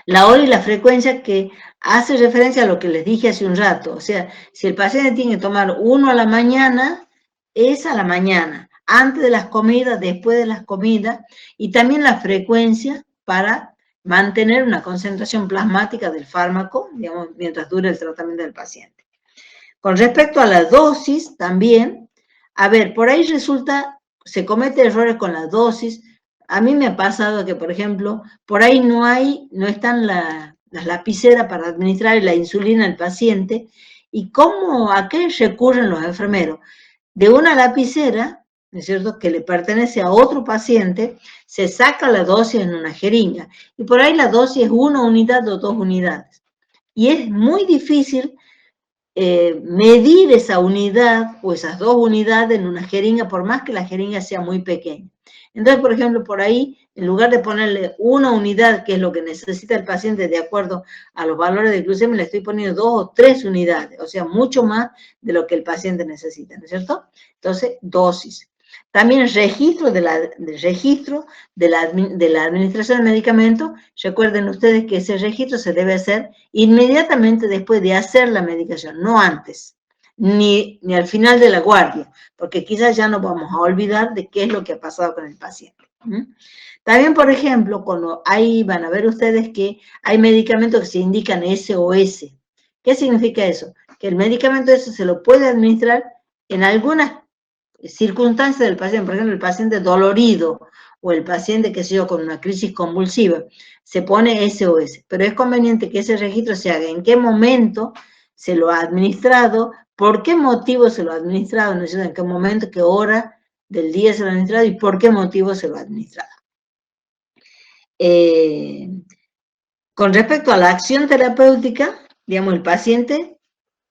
Speaker 1: la hora y la frecuencia que hace referencia a lo que les dije hace un rato. O sea, si el paciente tiene que tomar 1 a la mañana, es a la mañana, antes de las comidas, después de las comidas, y también la frecuencia para mantener una concentración plasmática del fármaco, digamos, mientras dure el tratamiento del paciente. Con respecto a la dosis, también, a ver, por ahí se cometen errores con la dosis. A mí me ha pasado que, por ejemplo, por ahí no están las lapiceras para administrar la insulina al paciente. ¿Y a qué recurren los enfermeros? De una lapicera, ¿no es cierto?, que le pertenece a otro paciente, se saca la dosis en una jeringa. Y por ahí la dosis es 1 unidad o 2 unidades. Y es muy difícil medir esa unidad o esas 2 unidades en una jeringa, por más que la jeringa sea muy pequeña. Entonces, por ejemplo, por ahí, en lugar de ponerle 1 unidad, que es lo que necesita el paciente de acuerdo a los valores de glucemia, le estoy poniendo 2 o 3 unidades, o sea, mucho más de lo que el paciente necesita, ¿no es cierto? Entonces, dosis. También el registro de la administración del medicamento. Recuerden ustedes que ese registro se debe hacer inmediatamente después de hacer la medicación, no antes, ni al final de la guardia, porque quizás ya nos vamos a olvidar de qué es lo que ha pasado con el paciente. También, por ejemplo, cuando van a ver ustedes que hay medicamentos que se indican SOS. ¿Qué significa eso? Que el medicamento ese se lo puede administrar en algunas circunstancias del paciente, por ejemplo, el paciente dolorido o el paciente, qué sé yo, con una crisis convulsiva, se pone SOS, pero es conveniente que ese registro se haga en qué momento se lo ha administrado, por qué motivo se lo ha administrado, no sé en qué momento, qué hora del día se lo ha administrado y por qué motivo se lo ha administrado. Con respecto a la acción terapéutica, digamos, el paciente,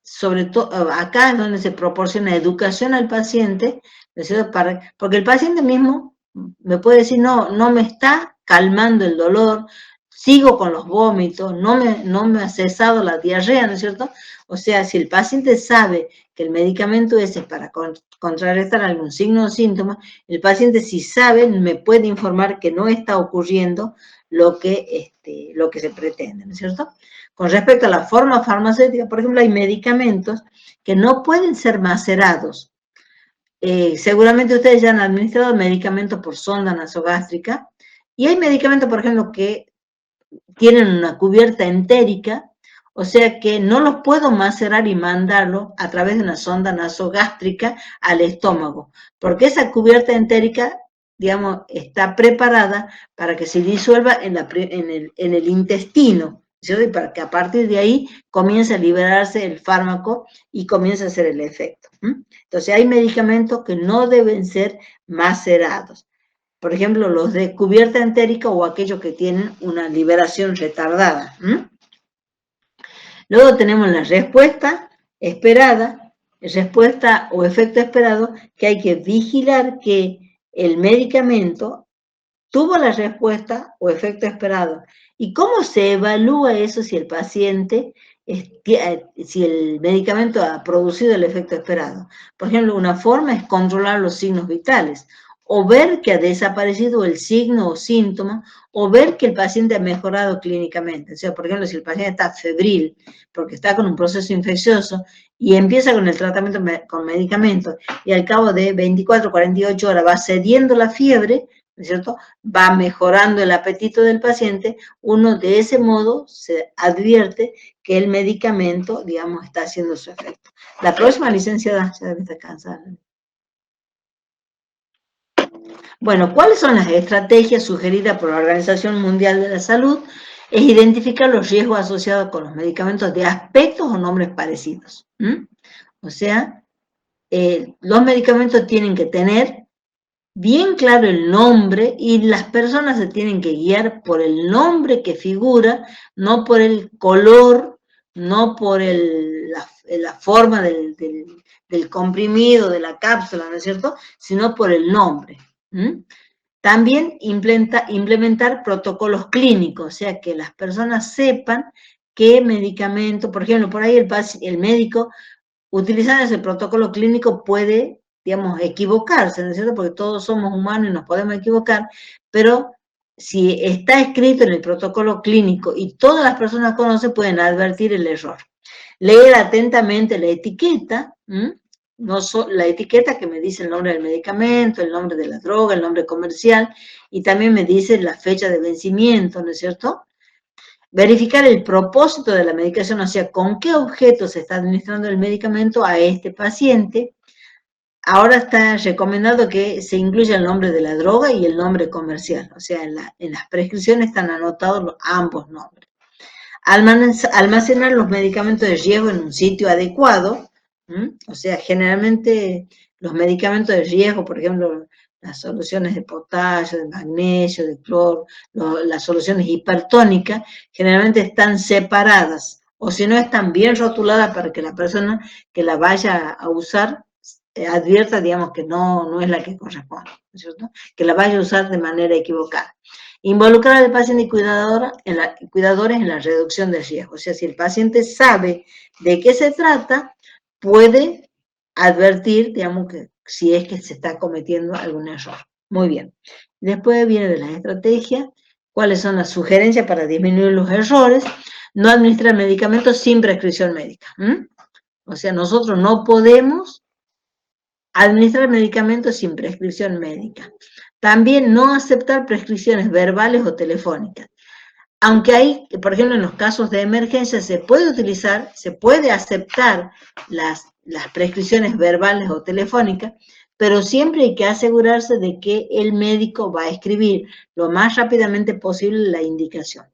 Speaker 1: sobre todo acá es donde se proporciona educación al paciente, ¿no es cierto? Porque el paciente mismo me puede decir, no me está calmando el dolor, sigo con los vómitos, no me ha cesado la diarrea, ¿no es cierto? O sea, si el paciente sabe que el medicamento ese es para contrarrestar algún signo o síntoma, el paciente, si sabe, me puede informar que no está ocurriendo lo que se pretende, ¿no es cierto? Con respecto a la forma farmacéutica, por ejemplo, hay medicamentos que no pueden ser macerados. Seguramente ustedes ya han administrado medicamentos por sonda nasogástrica, y hay medicamentos, por ejemplo, que tienen una cubierta entérica, o sea que no los puedo macerar y mandarlo a través de una sonda nasogástrica al estómago, porque esa cubierta entérica, digamos, está preparada para que se disuelva en el intestino, ¿cierto? Y para que a partir de ahí comience a liberarse el fármaco y comience a hacer el efecto. Entonces hay medicamentos que no deben ser macerados. Por ejemplo, los de cubierta entérica o aquellos que tienen una liberación retardada. Luego tenemos la respuesta esperada, respuesta o efecto esperado, que hay que vigilar que el medicamento tuvo la respuesta o efecto esperado. ¿Y cómo se evalúa eso si el paciente, si el medicamento ha producido el efecto esperado? Por ejemplo, una forma es controlar los signos vitales, o ver que ha desaparecido el signo o síntoma, o ver que el paciente ha mejorado clínicamente. O sea, por ejemplo, si el paciente está febril, porque está con un proceso infeccioso, y empieza con el tratamiento con medicamentos, y al cabo de 24, 48 horas va cediendo la fiebre, ¿no es cierto?, va mejorando el apetito del paciente, uno de ese modo se advierte que el medicamento, digamos, está haciendo su efecto. La próxima, licenciada, ya debe estar cansada. Bueno, ¿cuáles son las estrategias sugeridas por la Organización Mundial de la Salud? Es identificar los riesgos asociados con los medicamentos de aspectos o nombres parecidos. O sea, los medicamentos tienen que tener bien claro el nombre, y las personas se tienen que guiar por el nombre que figura, no por el color, no por la forma del comprimido, de la cápsula, ¿no es cierto?, sino por el nombre. También implementar protocolos clínicos, o sea, que las personas sepan qué medicamento, por ejemplo, por ahí el médico, utilizando ese protocolo clínico, puede, digamos, equivocarse, ¿no es cierto?, porque todos somos humanos y nos podemos equivocar, pero si está escrito en el protocolo clínico y todas las personas conocen, pueden advertir el error. Leer atentamente la etiqueta, la etiqueta que me dice el nombre del medicamento, el nombre de la droga, el nombre comercial, y también me dice la fecha de vencimiento, ¿no es cierto? Verificar el propósito de la medicación, o sea, con qué objeto se está administrando el medicamento a este paciente. Ahora está recomendado que se incluya el nombre de la droga y el nombre comercial, o sea, en las prescripciones están anotados ambos nombres. Almacenar los medicamentos de riesgo en un sitio adecuado, o sea, generalmente los medicamentos de riesgo, por ejemplo, las soluciones de potasio, de magnesio, de cloro, las soluciones hipertónicas, generalmente están separadas, o si no están bien rotuladas para que la persona que la vaya a usar advierta, digamos, que no es la que corresponde, ¿no es cierto?, que la vaya a usar de manera equivocada. Involucrar al paciente y cuidadores en la reducción del riesgo, o sea, si el paciente sabe de qué se trata, puede advertir, digamos, que si es que se está cometiendo algún error. Muy bien. Después viene de las estrategias, cuáles son las sugerencias para disminuir los errores. No administrar medicamentos sin prescripción médica. O sea, nosotros no podemos administrar medicamentos sin prescripción médica. También no aceptar prescripciones verbales o telefónicas. Aunque hay, por ejemplo, en los casos de emergencia se puede aceptar las prescripciones verbales o telefónicas, pero siempre hay que asegurarse de que el médico va a escribir lo más rápidamente posible la indicación.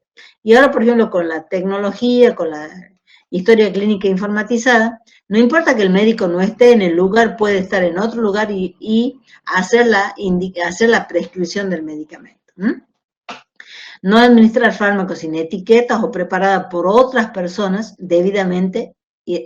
Speaker 1: Y ahora, por ejemplo, con la tecnología, con la historia clínica informatizada, no importa que el médico no esté en el lugar, puede estar en otro lugar y hacer la prescripción del medicamento. No administrar fármacos sin etiquetas o preparadas por otras personas debidamente,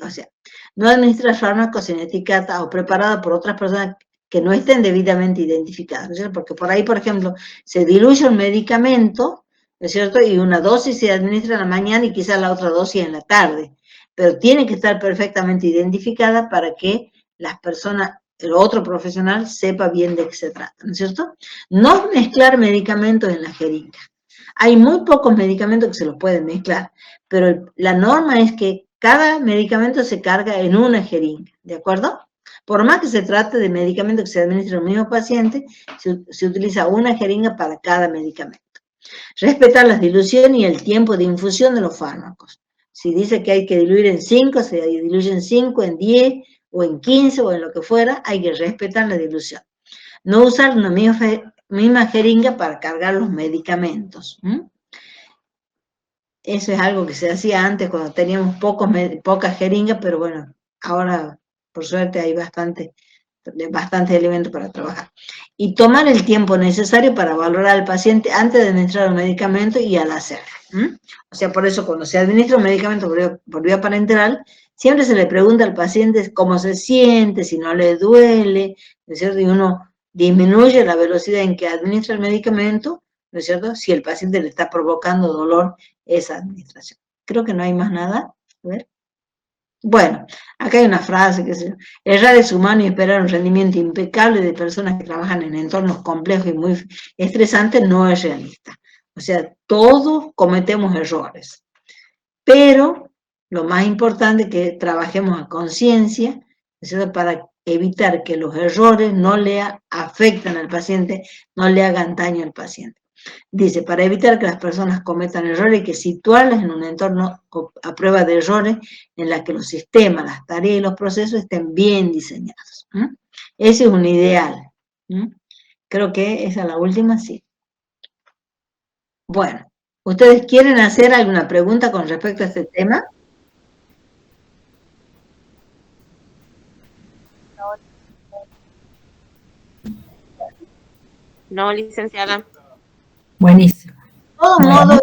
Speaker 1: o sea, no administrar fármacos sin etiqueta o preparadas por otras personas que no estén debidamente identificadas, ¿no es cierto? Porque por ahí, por ejemplo, se diluye un medicamento, ¿no es cierto? Y una dosis se administra en la mañana y quizás la otra dosis en la tarde, pero tiene que estar perfectamente identificada para que las personas, el otro profesional, sepa bien de qué se trata, ¿no es cierto? No mezclar medicamentos en la jeringa. Hay muy pocos medicamentos que se los pueden mezclar, pero la norma es que cada medicamento se carga en una jeringa, ¿de acuerdo? Por más que se trate de medicamentos que se administran al mismo paciente, se utiliza una jeringa para cada medicamento. Respetar las diluciones y el tiempo de infusión de los fármacos. Si dice que hay que diluir en 5, se diluye en 5, en 10, o en 15, o en lo que fuera, hay que respetar la dilución. No usar una misma jeringa para cargar los medicamentos. Eso es algo que se hacía antes cuando teníamos pocas jeringas, pero bueno, ahora por suerte hay bastante elementos para trabajar. Y tomar el tiempo necesario para valorar al paciente antes de administrar el medicamento y al hacerlo. O sea, por eso cuando se administra un medicamento por vía parenteral, siempre se le pregunta al paciente cómo se siente, si no le duele, ¿no es cierto? Y uno disminuye la velocidad en que administra el medicamento, ¿no es cierto? Si el paciente le está provocando dolor esa administración. Creo que no hay más nada. A ver. Bueno, acá hay una frase que dice, errar es humano y esperar un rendimiento impecable de personas que trabajan en entornos complejos y muy estresantes no es realista. O sea, todos cometemos errores. Pero lo más importante es que trabajemos a conciencia, para evitar que los errores no le afecten al paciente, no le hagan daño al paciente. Dice, para evitar que las personas cometan errores, hay que situarlas en un entorno a prueba de errores en la que los sistemas, las tareas y los procesos estén bien diseñados. Ese es un ideal. Creo que esa es la última, sí. Bueno, ¿ustedes quieren hacer alguna pregunta con respecto a este tema?
Speaker 9: No, licenciada.
Speaker 2: Buenísimo.
Speaker 1: De todos modos,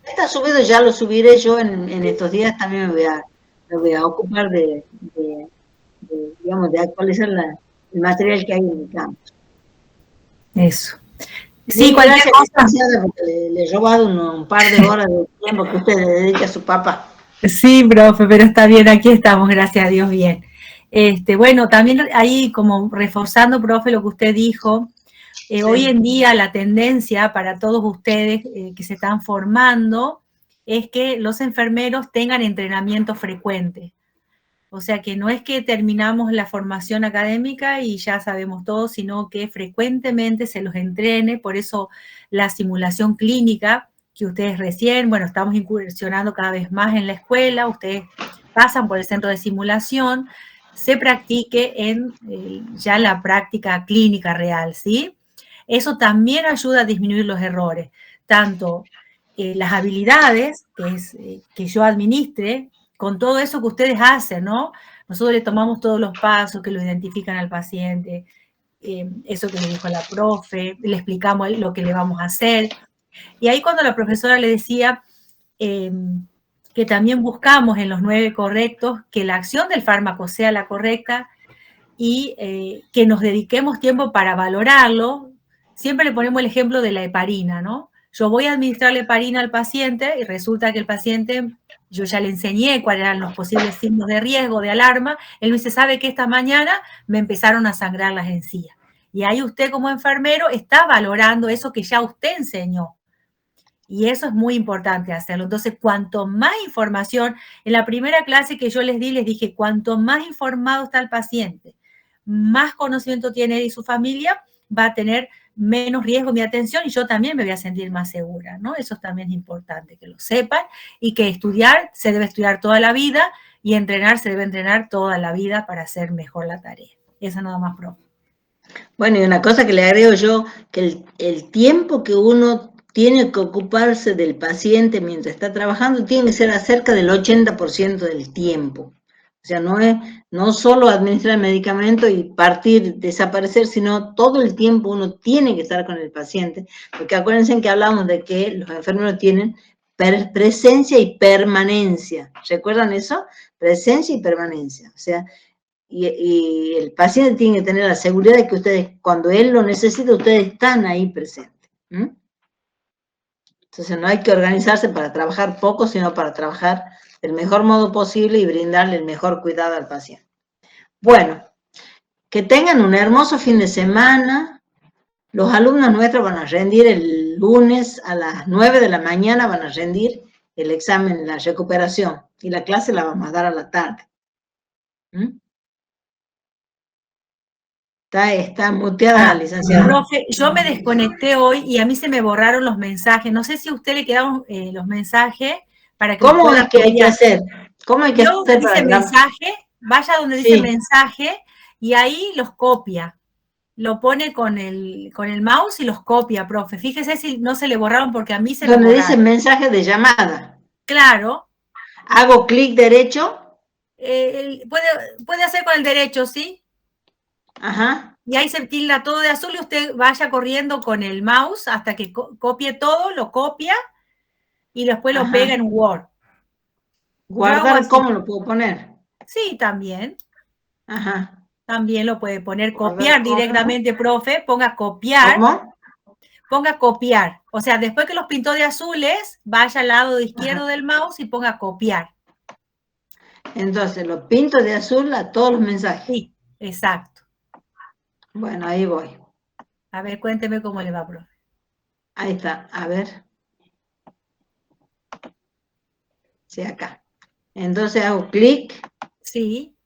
Speaker 1: está subido, ya lo subiré yo en estos días, también me voy a ocupar de actualizar el material que hay en el campus.
Speaker 2: Eso. Sí, cualquier cosa.
Speaker 1: Porque le he robado un par de horas de tiempo que usted le dedica a su papá.
Speaker 2: Sí, profe, pero está bien, aquí estamos, gracias a Dios, bien. Bueno, también ahí como reforzando, profe, lo que usted dijo, sí. Hoy en día la tendencia para todos ustedes que se están formando es que los enfermeros tengan entrenamiento frecuente. O sea, que no es que terminamos la formación académica y ya sabemos todo, sino que frecuentemente se los entrene, por eso la simulación clínica, que ustedes recién, bueno, estamos incursionando cada vez más en la escuela, ustedes pasan por el centro de simulación, se practique en ya la práctica clínica real, ¿sí? Eso también ayuda a disminuir los errores, tanto las habilidades, que es que yo administre, con todo eso que ustedes hacen, ¿no? Nosotros le tomamos todos los pasos que lo identifican al paciente, eso que le dijo la profe, le explicamos lo que le vamos a hacer. Y ahí cuando la profesora le decía que también buscamos en los 9 correctos que la acción del fármaco sea la correcta y que nos dediquemos tiempo para valorarlo, siempre le ponemos el ejemplo de la heparina, ¿no? Yo voy a administrar la heparina al paciente y resulta que el paciente, yo ya le enseñé cuáles eran los posibles signos de riesgo, de alarma. Él me dice, ¿sabe que esta mañana me empezaron a sangrar las encías? Y ahí usted como enfermero está valorando eso que ya usted enseñó. Y eso es muy importante hacerlo. Entonces, cuanto más información, en la primera clase que yo les dije, cuanto más informado está el paciente, más conocimiento tiene él y su familia, va a tener menos riesgo mi atención y yo también me voy a sentir más segura, ¿no? Eso también es importante, que lo sepan y que estudiar se debe estudiar toda la vida y entrenar se debe entrenar toda la vida para hacer mejor la tarea. Eso nada más, profe.
Speaker 1: Bueno, y una cosa que le agrego yo, que el tiempo que uno tiene que ocuparse del paciente mientras está trabajando tiene que ser acerca del 80% del tiempo. O sea, no solo administrar el medicamento y partir, desaparecer, sino todo el tiempo uno tiene que estar con el paciente. Porque acuérdense que hablamos de que los enfermeros tienen presencia y permanencia. ¿Recuerdan eso? Presencia y permanencia. O sea, y el paciente tiene que tener la seguridad de que ustedes, cuando él lo necesita, ustedes están ahí presentes. Entonces no hay que organizarse para trabajar poco, sino para trabajar del mejor modo posible y brindarle el mejor cuidado al paciente. Bueno, que tengan un hermoso fin de semana. Los alumnos nuestros van a rendir el lunes a las 9 de la mañana, van a rendir el examen, la recuperación, y la clase la vamos a dar a la tarde. Está muteada la licenciada.
Speaker 2: Profe, yo me desconecté hoy y a mí se me borraron los mensajes. No sé si a usted le quedaron los mensajes para que...
Speaker 1: ¿Cómo es que hay que hacer? ¿Cómo hay que hacer?
Speaker 2: Dice mensaje, vaya donde dice mensaje y ahí los copia. Lo pone con el mouse y los copia, profe. Fíjese si no se le borraron porque a mí se me borraron.
Speaker 1: Donde dice mensaje de llamada.
Speaker 2: Claro.
Speaker 1: Hago clic derecho.
Speaker 2: Puede hacer con el derecho, ¿sí?
Speaker 1: Ajá.
Speaker 2: Y ahí se tilda todo de azul y usted vaya corriendo con el mouse hasta que copie todo, lo copia y después lo pega en Word.
Speaker 1: ¿Guardar cómo lo puedo poner?
Speaker 2: Sí, también.
Speaker 1: Ajá.
Speaker 2: También lo puede poner copiar directamente, profe. Ponga copiar.
Speaker 1: ¿Cómo?
Speaker 2: Ponga copiar. O sea, después que los pintó de azules, vaya al lado izquierdo del mouse y ponga copiar.
Speaker 1: Entonces, lo pinto de azul a todos los mensajes.
Speaker 2: Sí, exacto.
Speaker 1: Bueno, ahí voy.
Speaker 2: A ver, cuénteme cómo le va, profe.
Speaker 1: Ahí está, a ver. Sí, acá. Entonces hago clic.
Speaker 2: Sí.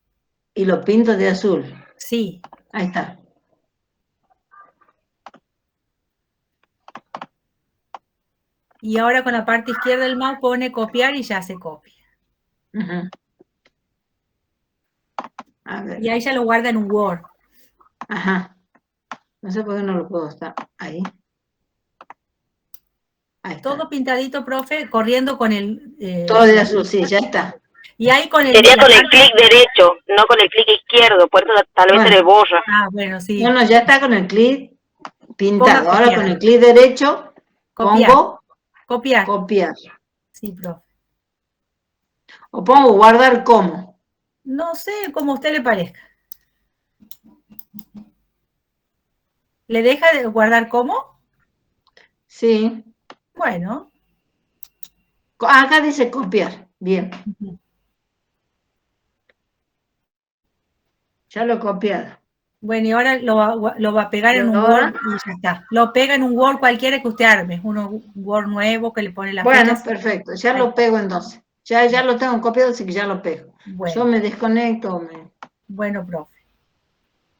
Speaker 1: Y lo pinto de azul.
Speaker 2: Sí.
Speaker 1: Ahí está.
Speaker 2: Y ahora con la parte izquierda del mouse pone copiar y ya se copia.
Speaker 1: A ver.
Speaker 2: Y ahí ya lo guarda en un Word.
Speaker 1: Ajá. No sé por qué no lo puedo estar ahí. Ahí está.
Speaker 2: Todo pintadito, profe, corriendo con el...
Speaker 1: todo de azul, sí, ya está.
Speaker 2: Y ahí con el...
Speaker 9: Sería con el clic derecho, no con el clic izquierdo, por eso tal vez se le borra.
Speaker 2: Ah, bueno, sí.
Speaker 1: No, ya está con el clic pintado. Ahora con el clic derecho pongo
Speaker 2: copiar.
Speaker 1: Copiar.
Speaker 2: Sí, profe.
Speaker 1: O pongo guardar como.
Speaker 2: No sé, como a usted le parezca. ¿Le deja de guardar como?
Speaker 1: Sí.
Speaker 2: Bueno.
Speaker 1: Acá dice copiar. Bien. Ya lo he copiado.
Speaker 2: Bueno, y ahora lo va a pegar en un Word y ya está. Lo pega en un Word cualquiera que usted arme. Un Word nuevo que le pone la fecha.
Speaker 1: Bueno, perfecto. Ya lo pego entonces. Ya lo tengo copiado, así que ya lo pego.
Speaker 2: Bueno.
Speaker 1: Yo me desconecto.
Speaker 2: Bueno, profe.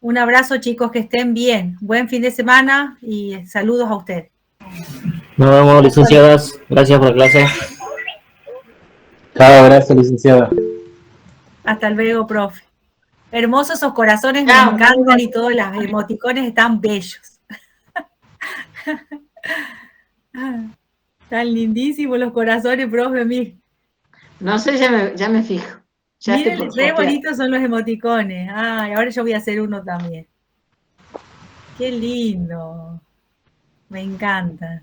Speaker 2: Un abrazo, chicos, que estén bien. Buen fin de semana y saludos a usted.
Speaker 5: Nos vemos, licenciadas. Gracias por la clase.
Speaker 11: Chao, gracias, licenciada.
Speaker 2: Hasta luego, profe. Hermosos esos corazones, me encantan y todos los emoticones están bellos. Tan lindísimos los corazones, profe, mí.
Speaker 1: No sé, ya me fijo.
Speaker 2: Miren, re bonitos son los emoticones. Ay, ahora yo voy a hacer uno también. Qué lindo. Me encanta.